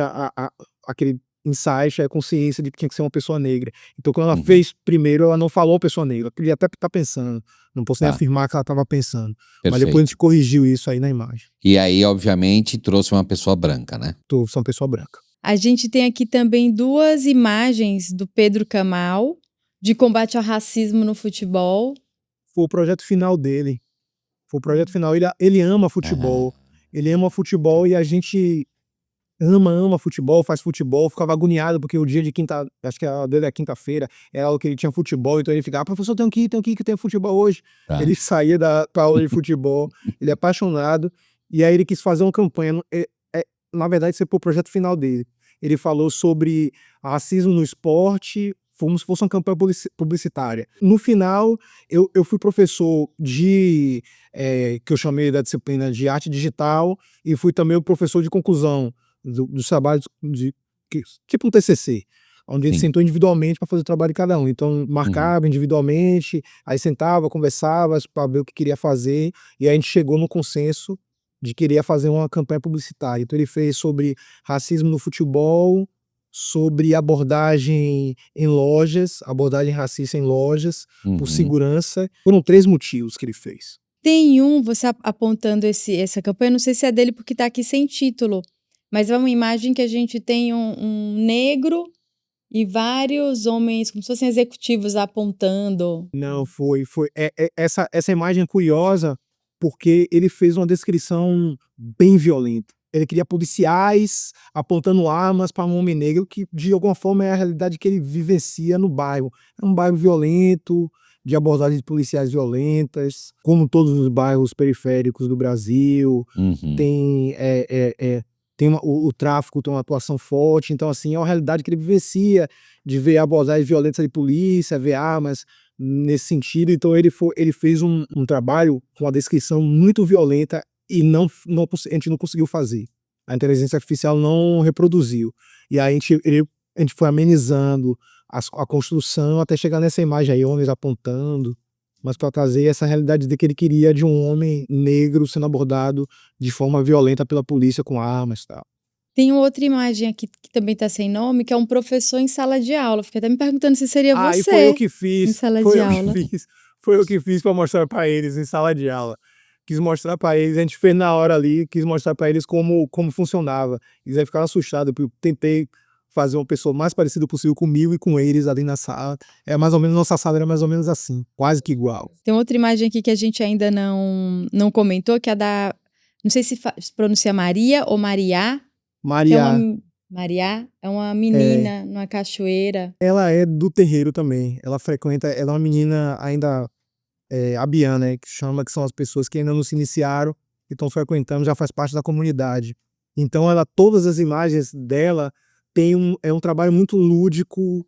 S5: aquele insight, a consciência de que tinha que ser uma pessoa negra. Então quando ela
S3: Uhum.
S5: fez primeiro, ela não falou pessoa negra. Ela queria até estar pensando. Não posso nem
S3: Tá.
S5: afirmar que ela estava pensando. Mas
S3: Perfeito.
S5: depois a gente corrigiu isso aí na imagem.
S3: E aí, obviamente, trouxe uma pessoa branca, né?
S5: Sou uma pessoa branca.
S2: A gente tem aqui também 2 imagens do Pedro Camal, de combate ao racismo no futebol.
S5: Foi o projeto final dele. Foi o projeto final. Ele ama futebol. Ele ama futebol e a gente ama futebol, faz futebol. Ficava agoniado porque o dia de acho que a dele é quinta-feira, era o que ele tinha futebol. Então ele ficava, professor, tenho que ir que tem futebol hoje.
S3: Tá.
S5: Ele saía pra aula de futebol. Ele é apaixonado. E aí ele quis fazer uma campanha. Na verdade, esse foi o projeto final dele. Ele falou sobre racismo no esporte, como se fosse uma campanha publicitária. No final, eu fui professor que eu chamei da disciplina de arte digital, e fui também o professor de conclusão dos trabalhos, tipo um TCC, onde a gente
S3: Sim.
S5: sentou individualmente para fazer o trabalho de cada um. Então, marcava individualmente, aí sentava, conversava para ver o que queria fazer, e aí a gente chegou no consenso de querer fazer uma campanha publicitária. Então ele fez sobre racismo no futebol, sobre abordagem em lojas, abordagem racista em lojas,
S3: Uhum.
S5: por segurança. Foram 3 motivos que ele fez.
S2: Tem você apontando essa campanha, não sei se é dele porque tá aqui sem título, mas é uma imagem que a gente tem um negro e vários homens, como se fossem executivos apontando.
S5: Não, foi. Essa imagem é curiosa porque ele fez uma descrição bem violenta. Ele queria policiais apontando armas para um homem negro, que de alguma forma é a realidade que ele vivencia no bairro. É um bairro violento, de abordagens policiais violentas, como todos os bairros periféricos do Brasil.
S3: Uhum.
S5: O tráfico tem uma atuação forte. Então, assim, é uma realidade que ele vivencia, de ver abordagens violentas de polícia, ver armas nesse sentido. Então ele fez um trabalho com uma descrição muito violenta e a gente não conseguiu fazer. A inteligência artificial não reproduziu. E aí a gente foi amenizando a construção até chegar nessa imagem aí, homens apontando, mas para trazer essa realidade de que ele queria de um homem negro sendo abordado de forma violenta pela polícia com armas e tal.
S2: Tem outra imagem aqui que também tá sem nome, que é um professor em sala de aula. Fiquei até me perguntando se seria
S5: E
S2: você.
S5: foi eu que fiz.
S2: em sala
S5: Foi
S2: de
S5: eu
S2: aula.
S5: que fiz. Foi eu que fiz para mostrar para eles em sala de aula. Quis mostrar para eles, a gente fez na hora ali, quis mostrar para eles como funcionava. Eles aí ficaram assustados, porque eu tentei fazer uma pessoa mais parecida possível comigo e com eles ali na sala. Mais ou menos, nossa sala era mais ou menos assim, quase que igual.
S2: Tem outra imagem aqui que a gente ainda não comentou, que é da, não sei se pronuncia Maria ou Mariá. Mariá é uma menina numa cachoeira.
S5: Ela é do terreiro também. Ela é uma menina ainda abiana, né, que são as pessoas que ainda não se iniciaram e estão frequentando, já faz parte da comunidade. Então todas as imagens dela é um trabalho muito lúdico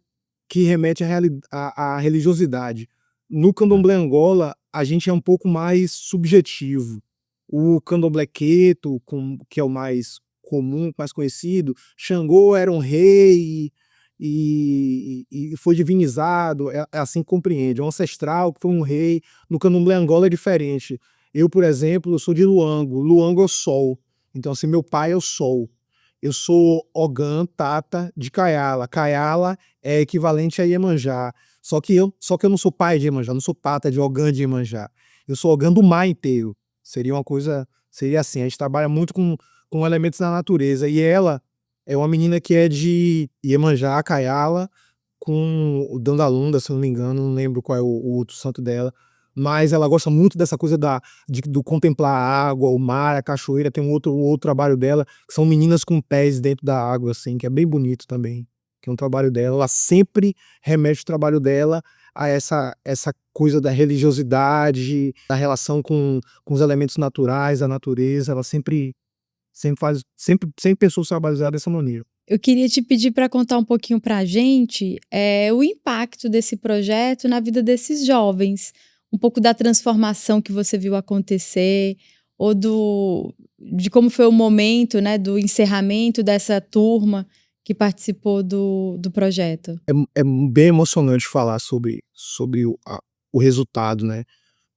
S5: que remete à religiosidade. No candomblé Angola, a gente é um pouco mais subjetivo. O candomblé Queto, que é o mais comum, mais conhecido, Xangô era um rei e foi divinizado, é assim que compreende. O ancestral, que foi um rei. No candomblé Angola é diferente. Eu, por exemplo, eu sou de Luango. Luango é o sol. Então, assim, meu pai é o sol. Eu sou Ogã Tata de Kayala. Kayala é equivalente a Iemanjá. Só que eu não sou pai de Iemanjá, não sou Tata de Ogã de Iemanjá. Eu sou Ogã do mar inteiro. Seria assim, a gente trabalha muito com elementos da natureza. E ela é uma menina que é de Iemanjá, Kayala, com o Dandalunda, se eu não me engano, não lembro qual é o outro santo dela. Mas ela gosta muito dessa coisa do contemplar a água, o mar, a cachoeira. Tem um outro trabalho dela, que são meninas com pés dentro da água, assim, que é bem bonito também. que é um trabalho dela. Ela sempre remete o trabalho dela a essa coisa da religiosidade, da relação com os elementos naturais, a natureza. Ela sempre pensou os trabalhos dela dessa maneira.
S2: Eu queria te pedir para contar um pouquinho para a gente o impacto desse projeto na vida desses jovens, um pouco da transformação que você viu acontecer, ou de como foi o momento, né, do encerramento dessa turma que participou do projeto.
S5: É bem emocionante falar sobre o resultado, né?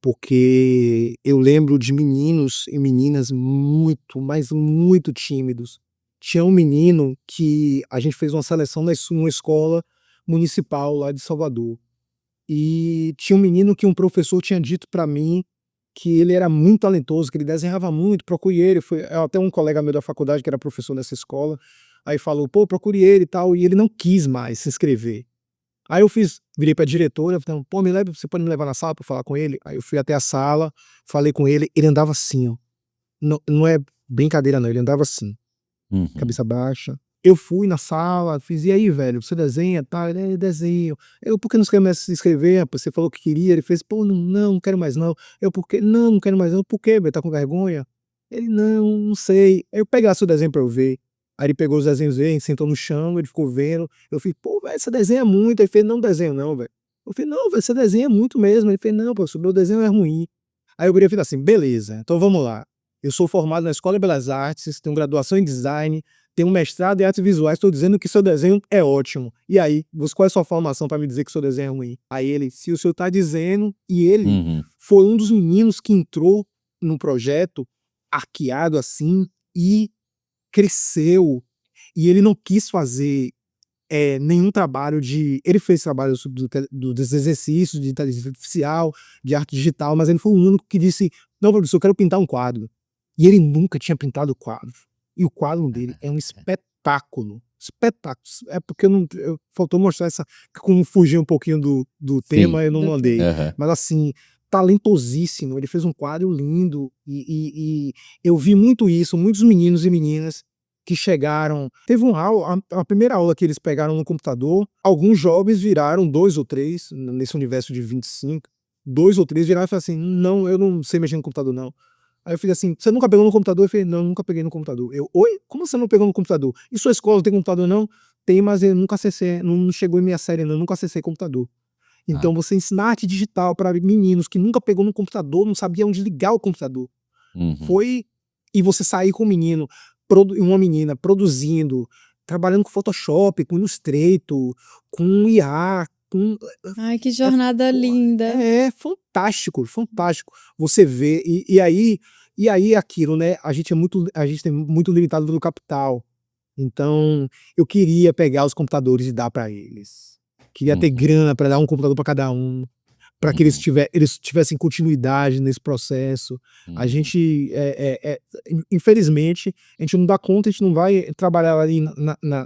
S5: Porque eu lembro de meninos e meninas muito, mas muito tímidos. Tinha um menino que a gente fez uma seleção numa escola municipal lá de Salvador. E tinha um menino que um professor tinha dito para mim que ele era muito talentoso, que ele desenhava muito, procure ele. Até um colega meu da faculdade, que era professor nessa escola, aí falou, pô, procure ele e tal, e ele não quis mais se inscrever. Aí eu virei pra diretora, falei, pô, você pode me levar na sala pra falar com ele? Aí eu fui até a sala, falei com ele andava assim, ó. Não é brincadeira não, ele andava assim, cabeça baixa. Eu fui na sala, fiz, e aí, velho, você desenha, tá? Ele desenho. Por que não quer se inscrever? Você falou que queria, ele fez, pô, não quero mais não. Por quê? Não quero mais não. Por quê, velho? Tá com vergonha? Ele, não sei. Aí eu pegasse o desenho pra eu ver. Aí ele pegou os desenhos dele, sentou no chão, ele ficou vendo. Eu falei, pô, velho, você desenha muito. Ele fez, não desenho não, velho. Eu falei, não, velho, você desenha muito mesmo. Ele fez, não, professor, meu desenho é ruim. Aí eu virei e falei assim, beleza, então vamos lá. Eu sou formado na Escola de Belas Artes, tenho graduação em design, tenho um mestrado em artes visuais, estou dizendo que seu desenho é ótimo. E aí, qual é a sua formação para me dizer que seu desenho é ruim? Aí ele, se o senhor está dizendo, e ele foi um dos meninos que entrou no projeto arqueado assim e cresceu. E ele não quis fazer nenhum trabalho ele fez trabalho dos exercícios de inteligência artificial, de arte digital, mas ele foi o único que disse, não, professor, eu quero pintar um quadro. E ele nunca tinha pintado quadro. E o quadro dele é um espetáculo. Espetáculo. É porque faltou mostrar como fugir um pouquinho do tema, eu não mandei. Mas assim, talentosíssimo. Ele fez um quadro lindo. E eu vi muito isso, muitos meninos e meninas que chegaram. Teve uma aula, a primeira aula que eles pegaram no computador, alguns jovens viraram 2 ou 3, nesse universo de 25, 2 ou 3 viraram e falaram assim, não, eu não sei mexer no computador não. Aí eu falei assim, você nunca pegou no computador? Eu falei, não, nunca peguei no computador. Oi? Como você não pegou no computador? E sua escola tem computador não? Tem, mas eu nunca acessei, não chegou em minha série não, eu nunca acessei computador. Então você ensinar arte digital para meninos que nunca pegou no computador, não sabia onde ligar o computador. E você sair com um menino, uma menina produzindo, trabalhando com Photoshop, com Illustrator, com IA,
S2: Ai, que jornada linda.
S5: É fantástico, fantástico. Você vê, e aí aquilo, né? A gente tem muito limitado pelo capital. Então, eu queria pegar os computadores e dar para eles. Queria ter grana para dar um computador para cada um, para que eles tivessem continuidade nesse processo. A gente, infelizmente, a gente não dá conta, a gente não vai trabalhar ali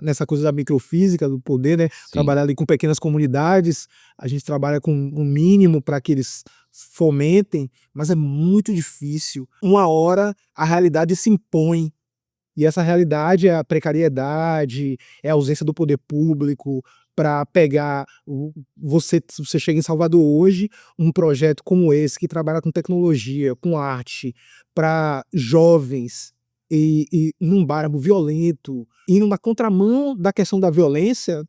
S5: nessa coisa da microfísica, do poder, né? Trabalhar ali com pequenas comunidades, a gente trabalha com um mínimo para que eles fomentem, mas é muito difícil. Uma hora a realidade se impõe. E essa realidade é a precariedade, é a ausência do poder público para pegar. Você chega em Salvador hoje, um projeto como esse, que trabalha com tecnologia, com arte, para jovens, e num bairro violento, indo na contramão da questão da violência.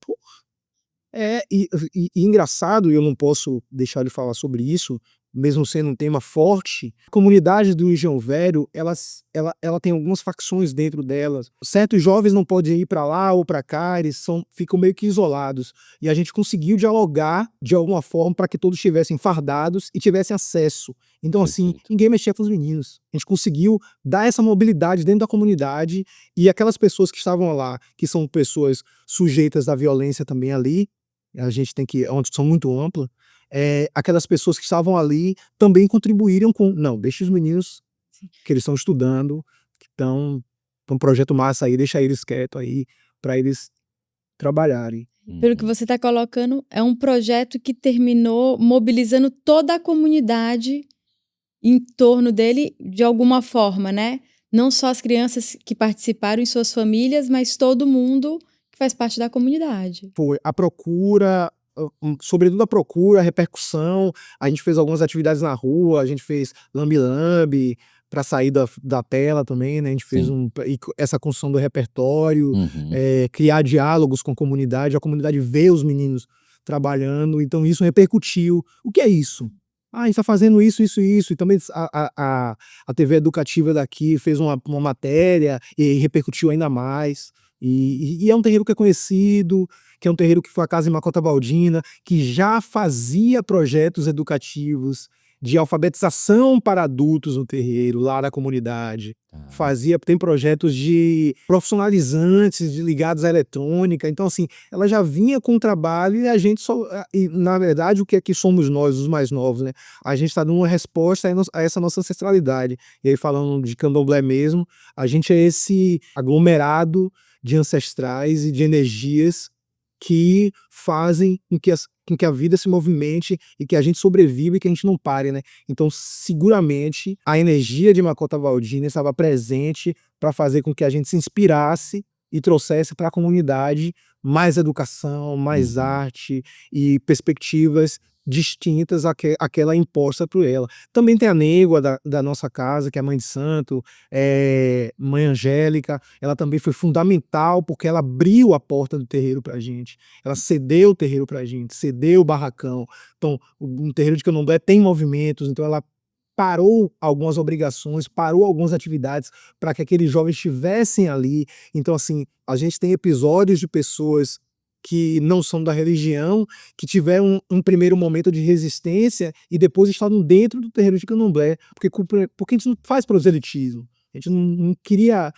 S5: E engraçado, e eu não posso deixar de falar sobre isso, mesmo sendo um tema forte, a comunidade do Engenho Velho, ela tem algumas facções dentro delas. Certos jovens não podem ir para lá ou para cá, eles ficam meio que isolados. E a gente conseguiu dialogar de alguma forma para que todos estivessem fardados e tivessem acesso. Então, assim, ninguém mexia com os meninos. A gente conseguiu dar essa mobilidade dentro da comunidade, e aquelas pessoas que estavam lá, que são pessoas sujeitas à violência também ali, a gente tem que, é uma discussão muito ampla, aquelas pessoas que estavam ali também contribuíram com, não, deixa os meninos que eles estão estudando, que estão um projeto massa aí, deixa eles quietos aí, para eles trabalharem.
S2: Pelo que você está colocando, é um projeto que terminou mobilizando toda a comunidade em torno dele de alguma forma, né? Não só as crianças que participaram e suas famílias, mas todo mundo faz parte da comunidade.
S5: Foi a procura, sobretudo a procura, a repercussão. A gente fez algumas atividades na rua, a gente fez lambe-lambe para sair da tela também, né? A gente fez
S3: Sim.
S5: essa construção do repertório,
S3: Uhum.
S5: criar diálogos com a comunidade vê os meninos trabalhando, então isso repercutiu. O que é isso? Ah, a gente está fazendo isso, isso, isso. E também a TV educativa daqui fez uma matéria e repercutiu ainda mais. E é um terreiro que é conhecido, que é um terreiro que foi a Casa Imacota Baldina, que já fazia projetos educativos de alfabetização para adultos no terreiro, lá da comunidade. Tem projetos de profissionalizantes ligados à eletrônica. Então, assim, ela já vinha com o trabalho e a gente e, na verdade, o que é que somos nós, os mais novos, né? A gente está dando uma resposta a essa nossa ancestralidade. E aí, falando de candomblé mesmo, a gente é esse aglomerado de ancestrais e de energias que fazem com que a vida se movimente e que a gente sobreviva e que a gente não pare, né? Então, seguramente, a energia de Makota Baldini estava presente para fazer com que a gente se inspirasse e trouxesse para a comunidade mais educação, mais arte e perspectivas distintas àquela imposta por ela. Também tem a Négua da nossa casa, que é a mãe de santo, mãe Angélica. Ela também foi fundamental porque ela abriu a porta do terreiro para a gente. Ela cedeu o terreiro para a gente, cedeu o barracão. Então, um terreiro de candomblé tem movimentos, então ela parou algumas obrigações, parou algumas atividades para que aqueles jovens estivessem ali. Então, assim, a gente tem episódios de pessoas que não são da religião, que tiveram um primeiro momento de resistência e depois estavam dentro do terreiro de candomblé, porque a gente não faz proselitismo. A gente não queria...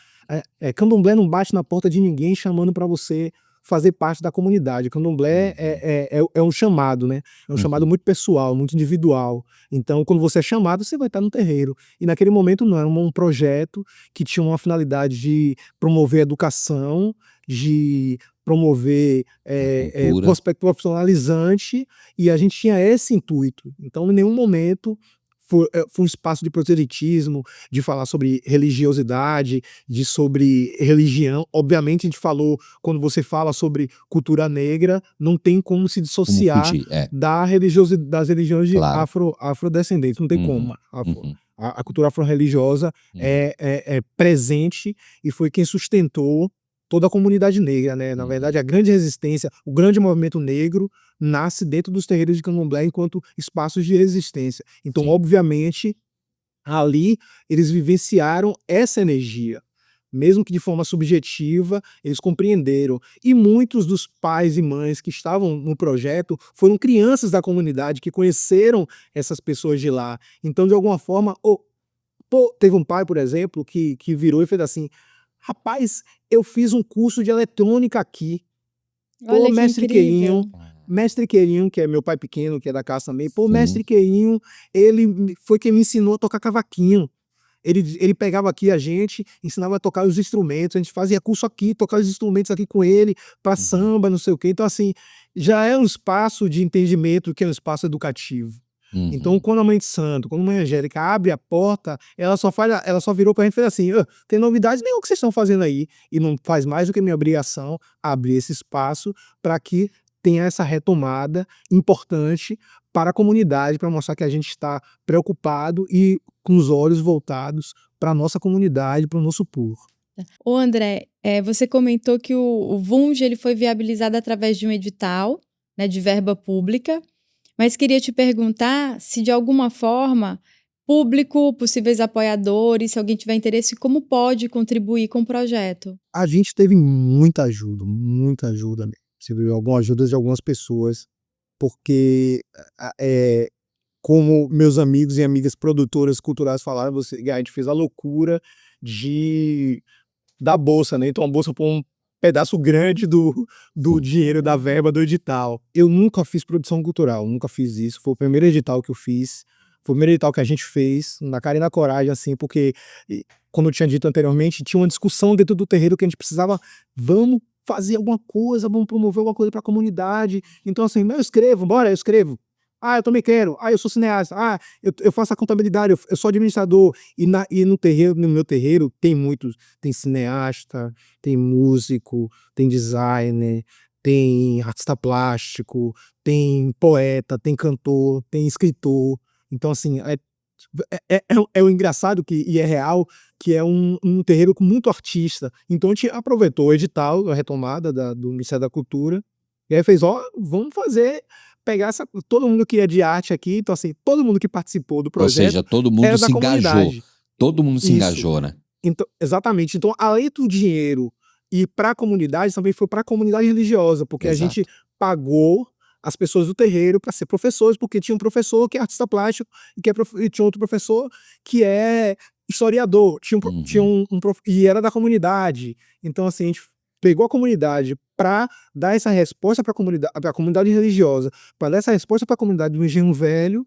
S5: candomblé não bate na porta de ninguém chamando para você fazer parte da comunidade. Candomblé é um chamado, né? É um chamado muito pessoal, muito individual. Então, quando você é chamado, você vai estar no terreiro. E naquele momento não, era um projeto que tinha uma finalidade de promover a educação, de promover prospecto profissionalizante, e a gente tinha esse intuito. Então, em nenhum momento foi um espaço de proselitismo, de falar sobre religiosidade, sobre religião. Obviamente, a gente falou, quando você fala sobre cultura negra, não tem como se dissociar
S3: fugir,
S5: das religiões
S3: claro.
S5: afrodescendentes, não tem como. A cultura afro-religiosa é presente e foi quem sustentou toda a comunidade negra, né? Na verdade, a grande resistência, o grande movimento negro nasce dentro dos terreiros de candomblé enquanto espaços de resistência. Então, obviamente, ali eles vivenciaram essa energia. Mesmo que de forma subjetiva, eles compreenderam. E muitos dos pais e mães que estavam no projeto foram crianças da comunidade que conheceram essas pessoas de lá. Então, de alguma forma, teve um pai, por exemplo, que virou e fez assim: rapaz, eu fiz um curso de eletrônica aqui.
S2: Olha que
S5: mestre
S2: incrível.
S5: Mestre Queirinho, que é meu pai pequeno, que é da casa também. Mestre Queirinho, ele foi quem me ensinou a tocar cavaquinho. Ele pegava aqui a gente, ensinava a tocar os instrumentos, a gente fazia curso aqui, tocar os instrumentos aqui com ele, para samba, não sei o quê. Então, assim, já é um espaço de entendimento que é um espaço educativo. Então, quando a mãe de santo, quando a mãe Angélica abre a porta, ela só virou pra gente e fez assim: tem novidade nenhuma que vocês estão fazendo aí. E não faz mais do que minha obrigação abrir esse espaço para que tenha essa retomada importante para a comunidade, para mostrar que a gente está preocupado e com os olhos voltados para a nossa comunidade, para o nosso povo.
S2: Ô André, você comentou que o VUNG ele foi viabilizado através de um edital, né, de verba pública. Mas queria te perguntar se, de alguma forma, público, possíveis apoiadores, se alguém tiver interesse, como pode contribuir com o projeto?
S5: A gente teve muita ajuda mesmo. Você viu alguma ajuda de algumas pessoas, porque, como meus amigos e amigas produtoras culturais falaram, a gente fez a loucura da bolsa, né? Então a bolsa por um pedaço grande do dinheiro da verba do edital. Eu nunca fiz produção cultural, nunca fiz isso. Foi o primeiro edital que eu fiz, foi o primeiro edital que a gente fez, na cara e na coragem, assim, porque, como eu tinha dito anteriormente, tinha uma discussão dentro do terreiro que a gente precisava, vamos fazer alguma coisa, vamos promover alguma coisa para a comunidade. Então, assim, eu escrevo. Eu também quero. Eu sou cineasta. Eu faço a contabilidade, eu sou administrador. E no terreiro, no meu terreiro, tem muitos. Tem cineasta, tem músico, tem designer, tem artista plástico, tem poeta, tem cantor, tem escritor. Então, assim, é o engraçado e é real, que é um terreiro com muito artista. Então a gente aproveitou o edital, a retomada do Ministério da Cultura, e aí fez, vamos pegar todo mundo que é de arte aqui, então assim, todo mundo que participou do
S3: Ou
S5: projeto
S3: seja, todo mundo
S5: era da
S3: se engajou.
S5: comunidade.
S3: Todo mundo se
S5: Isso.
S3: engajou, né?
S5: Então, exatamente. Então, além do dinheiro ir para a comunidade, também foi para a comunidade religiosa, porque a gente pagou as pessoas do terreiro para ser professores, porque tinha um professor que é artista plástico e tinha outro professor que é historiador, e era da comunidade. Então, assim, a gente pegou a comunidade para dar essa resposta para a comunidade religiosa, para dar essa resposta para a comunidade do Engenho Velho,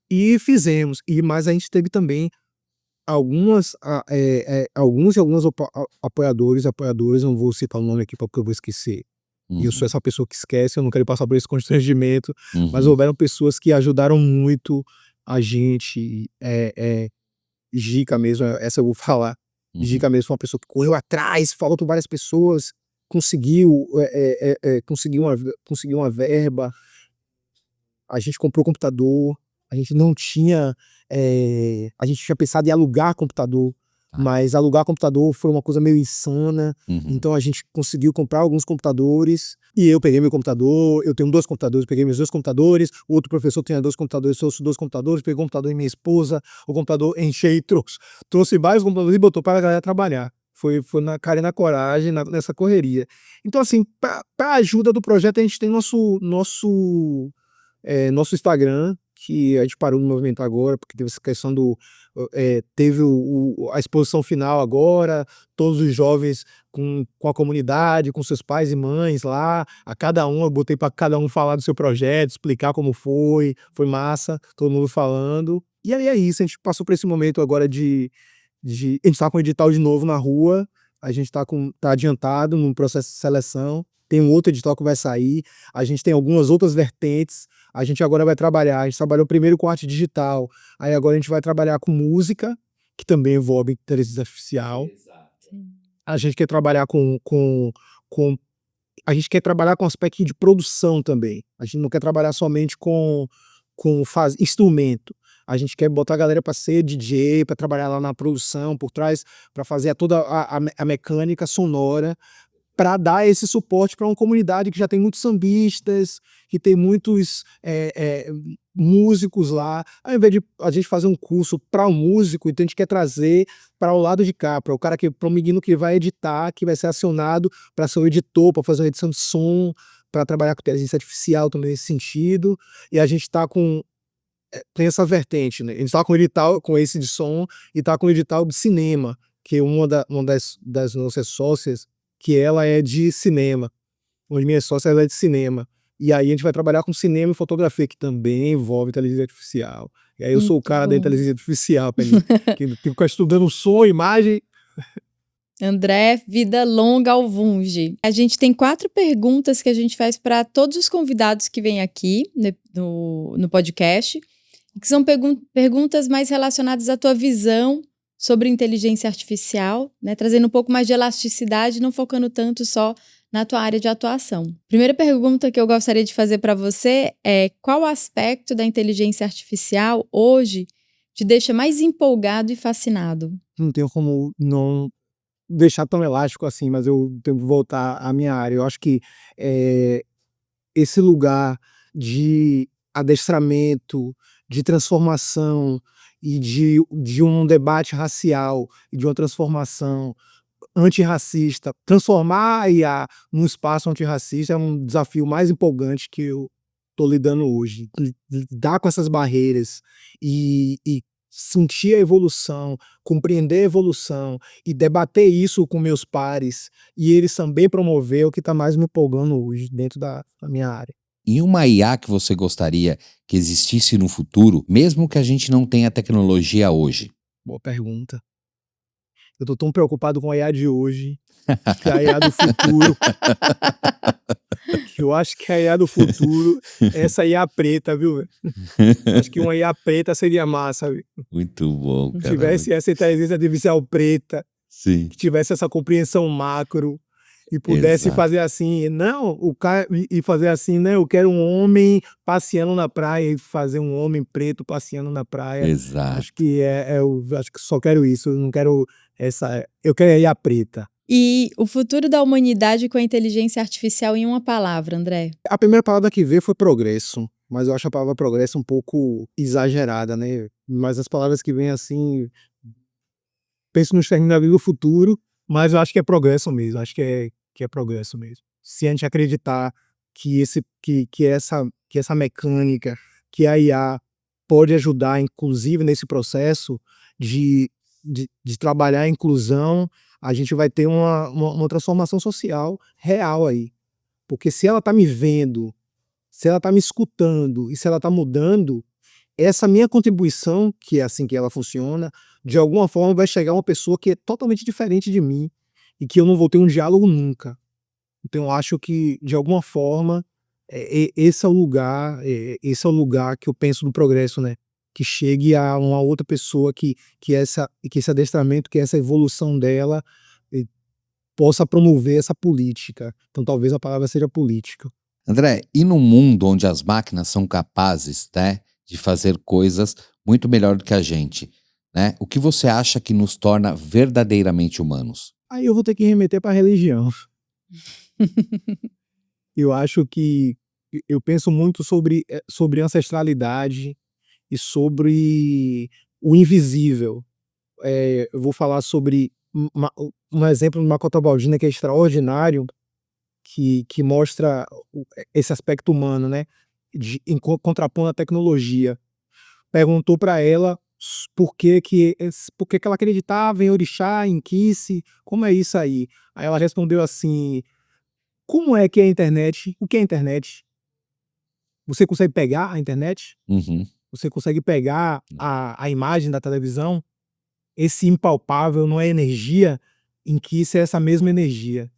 S5: e fizemos. Mas a gente teve também alguns e algumas apoiadores, não vou citar o nome aqui porque eu vou esquecer. E eu sou essa pessoa que esquece, eu não quero passar por esse constrangimento, mas houveram pessoas que ajudaram muito a gente. Gica mesmo, essa eu vou falar. Gica mesmo foi uma pessoa que correu atrás, falou com várias pessoas, conseguiu uma verba. A gente comprou computador, a gente não tinha. A gente tinha pensado em alugar computador, mas alugar computador foi uma coisa meio insana. Então a gente conseguiu comprar alguns computadores, e eu peguei meu computador, eu tenho 2 computadores, peguei meus 2 computadores, o outro professor tinha 2 computadores, trouxe 2 computadores, pegou o computador e minha esposa, o computador enchei e trouxe vários computadores e botou para a galera trabalhar. Foi na cara e na coragem, nessa correria. Então, assim, para a ajuda do projeto, a gente tem nosso Instagram, que a gente parou no movimento agora, porque teve essa questão teve a exposição final agora, todos os jovens com a comunidade, com seus pais e mães lá, eu botei para cada um falar do seu projeto, explicar como foi massa, todo mundo falando. E aí é isso, a gente passou por esse momento agora a gente tá com o edital de novo na rua, a gente tá adiantado no processo de seleção, tem um outro edital que vai sair, a gente tem algumas outras vertentes, a gente agora vai trabalhar, a gente trabalhou primeiro com arte digital, aí agora a gente vai trabalhar com música, que também envolve inteligência artificial. A gente quer trabalhar a gente quer trabalhar com aspecto de produção também, a gente não quer trabalhar somente com instrumento. A gente quer botar a galera para ser DJ, para trabalhar lá na produção, por trás, para fazer toda a mecânica sonora, para dar esse suporte para uma comunidade que já tem muitos sambistas, que tem muitos músicos lá. Ao invés de a gente fazer um curso para um músico, então a gente quer trazer para o lado de cá, para o menino que vai editar, que vai ser acionado para ser o editor, para fazer uma edição de som, para trabalhar com inteligência artificial também nesse sentido. E a gente está tem essa vertente, né? A gente está com o edital, com esse de som, e está com o edital de cinema, que uma das nossas sócias, que ela é de cinema. Uma de minhas sócias, ela é de cinema. E aí a gente vai trabalhar com cinema e fotografia, que também envolve inteligência artificial. E aí eu sou o cara da inteligência artificial, Penny, que fica estudando som, imagem.
S2: André, vida longa ao Vunge. A gente tem 4 perguntas que a gente faz para todos os convidados que vêm aqui no podcast, que são perguntas mais relacionadas à tua visão sobre inteligência artificial, né? Trazendo um pouco mais de elasticidade, não focando tanto só na tua área de atuação. Primeira pergunta que eu gostaria de fazer para você é: qual aspecto da inteligência artificial hoje te deixa mais empolgado e fascinado?
S5: Não tenho como não deixar tão elástico assim, mas eu tenho que voltar à minha área. Eu acho que esse lugar de adestramento, de transformação e de um debate racial e de uma transformação antirracista, transformar a IA num espaço antirracista é um desafio mais empolgante que eu estou lidando hoje. Lidar com essas barreiras e sentir a evolução, compreender a evolução e debater isso com meus pares e eles também promover é o que está mais me empolgando hoje dentro da minha área.
S3: E uma IA que você gostaria que existisse no futuro, mesmo que a gente não tenha tecnologia hoje?
S5: Boa pergunta. Eu tô tão preocupado com a IA de hoje, que a IA do futuro. Que eu acho que a IA do futuro é essa IA preta, viu, velho? Acho que uma IA preta seria massa, viu?
S3: Muito bom,
S5: Se
S3: cara.
S5: tivesse essa inteligência artificial preta,
S3: Sim,
S5: que tivesse essa compreensão macro e pudesse
S3: exato.
S5: fazer assim, não, o cara e fazer assim, né? Eu quero um homem passeando na praia e fazer um homem preto passeando na praia. Acho
S3: Exato.
S5: que acho que só quero isso, eu não quero eu quero a IA preta.
S2: E o futuro da humanidade com a inteligência artificial em uma palavra, André?
S5: A primeira palavra que veio foi progresso, mas eu acho a palavra progresso um pouco exagerada, né? Mas as palavras que vêm assim, penso no exterminador do futuro, mas eu acho que é progresso mesmo, acho que é progresso mesmo. Se a gente acreditar que essa mecânica, que a IA pode ajudar, inclusive nesse processo de trabalhar a inclusão, a gente vai ter uma transformação social real aí. Porque se ela está me vendo, se ela está me escutando e se ela está mudando, essa minha contribuição, que é assim que ela funciona, de alguma forma vai chegar uma pessoa que é totalmente diferente de mim e que eu não vou ter um diálogo nunca. Então eu acho que, de alguma forma, esse é o lugar que eu penso do progresso, né? Que chegue a uma outra pessoa que esse adestramento, que essa evolução dela eh, possa promover essa política. Então talvez a palavra seja política.
S3: André, e num mundo onde as máquinas são capazes, né, de fazer coisas muito melhor do que a gente, né? O que você acha que nos torna verdadeiramente humanos?
S5: Aí eu vou ter que remeter para a religião. Eu acho que eu penso muito sobre ancestralidade e sobre o invisível. Eu vou falar sobre um exemplo de Makoto Baldini que é extraordinário, que mostra esse aspecto humano, né? Contrapondo a tecnologia. Perguntou para ela por que que ela acreditava em orixá, em Kiss, como é isso aí? Aí ela respondeu assim: como é que é a internet? O que é a internet? Você consegue pegar a internet?
S3: Uhum.
S5: Você consegue pegar a imagem da televisão? Esse impalpável não é energia? Em Kiss é essa mesma energia.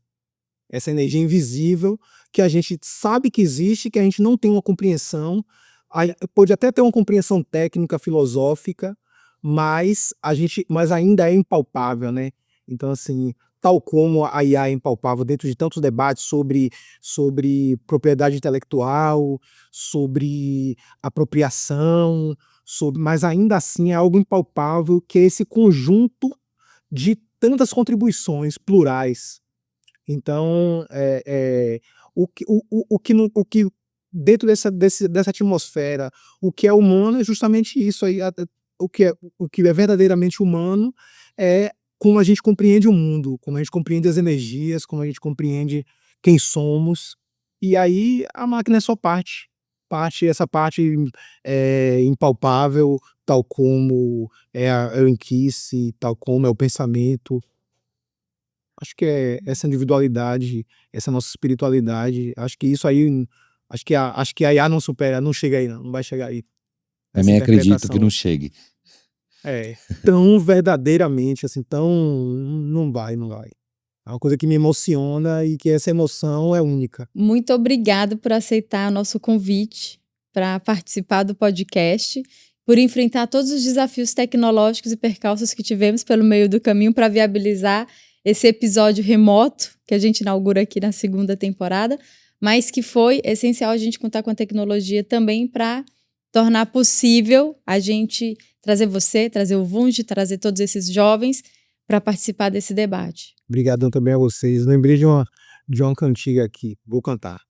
S5: Essa energia invisível que a gente sabe que existe, que a gente não tem uma compreensão, pode até ter uma compreensão técnica, filosófica, mas ainda é impalpável, né? Então, assim, tal como a IA é impalpável dentro de tantos debates sobre propriedade intelectual, sobre apropriação, mas ainda assim é algo impalpável que é esse conjunto de tantas contribuições plurais. Então, o que dentro dessa atmosfera, o que é humano é justamente isso aí, o que é verdadeiramente humano é como a gente compreende o mundo, como a gente compreende as energias, como a gente compreende quem somos, e aí a máquina é só essa parte é impalpável, tal como é o inquice, tal como é o pensamento. Acho que é essa individualidade, essa nossa espiritualidade, acho que isso aí, acho que a IA não supera, não chega aí não vai chegar aí, essa
S3: Também acredito que não
S5: interpretação.
S3: chegue.
S5: Tão verdadeiramente, assim, tão não vai, não vai. É uma coisa que me emociona e que essa emoção é única.
S2: Muito obrigada por aceitar o nosso convite para participar do podcast, por enfrentar todos os desafios tecnológicos e percalços que tivemos pelo meio do caminho para viabilizar esse episódio remoto que a gente inaugura aqui na segunda temporada, mas que foi essencial a gente contar com a tecnologia também para tornar possível a gente trazer você, trazer o Vunge, trazer todos esses jovens para participar desse debate.
S5: Obrigadão também a vocês. Lembrei de uma cantiga aqui, vou cantar.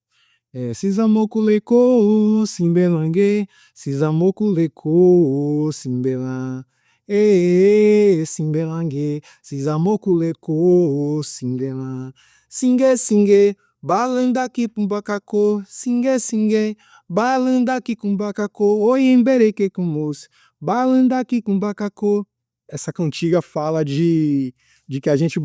S5: Sisamoku leko simbelangue, sisamoku leko simbelan. Simbelangue, sisamoku leko simbelan. Singe, singe, balandaki pumbakako, singe, singe, balandaki kumbakako, oiembereke kumos, balandaki kumbakako. Essa cantiga fala de que a gente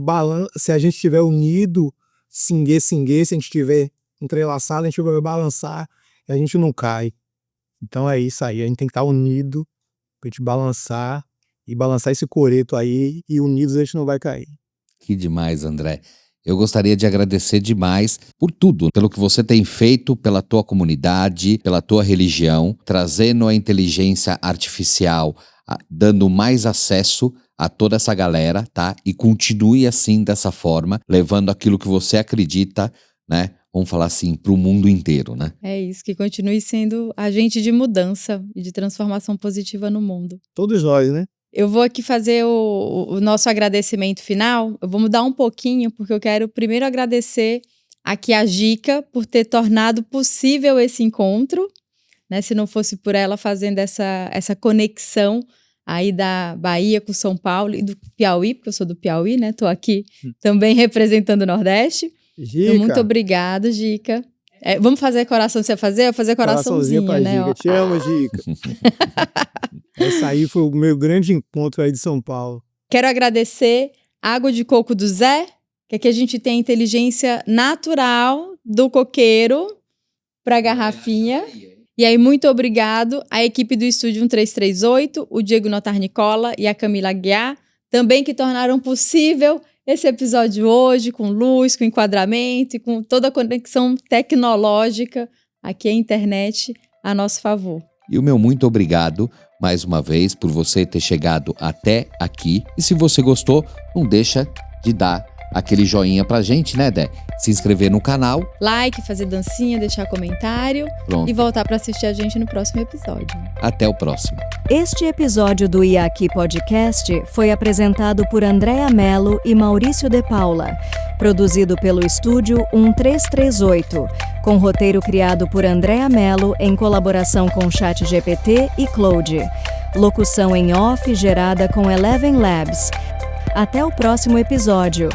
S5: se a gente estiver unido, singue, singue, se a gente estiver entrelaçado, a gente vai balançar e a gente não cai. Então é isso aí, a gente tem que estar unido pra gente balançar e balançar esse coreto aí, e unidos a gente não vai cair.
S3: Que demais, André. eu gostaria de agradecer demais por tudo, pelo que você tem feito pela tua comunidade, pela tua religião, trazendo a inteligência artificial, dando mais acesso a toda essa galera, tá? E continue assim, dessa forma, levando aquilo que você acredita, né? Vamos falar assim, para o mundo inteiro, né?
S2: É isso, que continue sendo agente de mudança e de transformação positiva no mundo.
S5: Todos nós, né?
S2: Eu vou aqui fazer o nosso agradecimento final. Eu vou mudar um pouquinho, porque eu quero primeiro agradecer aqui a Gica por ter tornado possível esse encontro, né? Se não fosse por ela fazendo essa conexão aí da Bahia com São Paulo e do Piauí, porque eu sou do Piauí, né? Tô aqui também representando o Nordeste.
S5: Gica.
S2: Então, muito obrigada, Gica. Vamos fazer coração, você vai fazer? Eu vou fazer coraçãozinho,
S5: pra
S2: né?
S5: Gica. Te amo, Gica. Essa aí foi o meu grande encontro aí de São Paulo.
S2: Quero agradecer a Água de Coco do Zé, que aqui a gente tem a inteligência natural do coqueiro para a garrafinha. E aí, muito obrigado à equipe do Estúdio 1338, o Diego Notar Nicola e a Camila Aguiar, também que tornaram possível esse episódio hoje, com luz, com enquadramento e com toda a conexão tecnológica aqui à internet a nosso favor.
S3: E o meu muito obrigado, mais uma vez, por você ter chegado até aqui. E se você gostou, não deixa de dar aquele joinha pra gente, né, Dé? Se inscrever no canal.
S2: Like, fazer dancinha, deixar comentário.
S3: Pronto.
S2: E voltar para assistir a gente no próximo episódio.
S3: Até o próximo.
S1: Este episódio do IAQI Podcast foi apresentado por Andréa Mello e Maurício de Paula, produzido pelo Estúdio 1338, com roteiro criado por Andréa Mello em colaboração com ChatGPT e Claude. Locução em off gerada com Eleven Labs. Até o próximo episódio.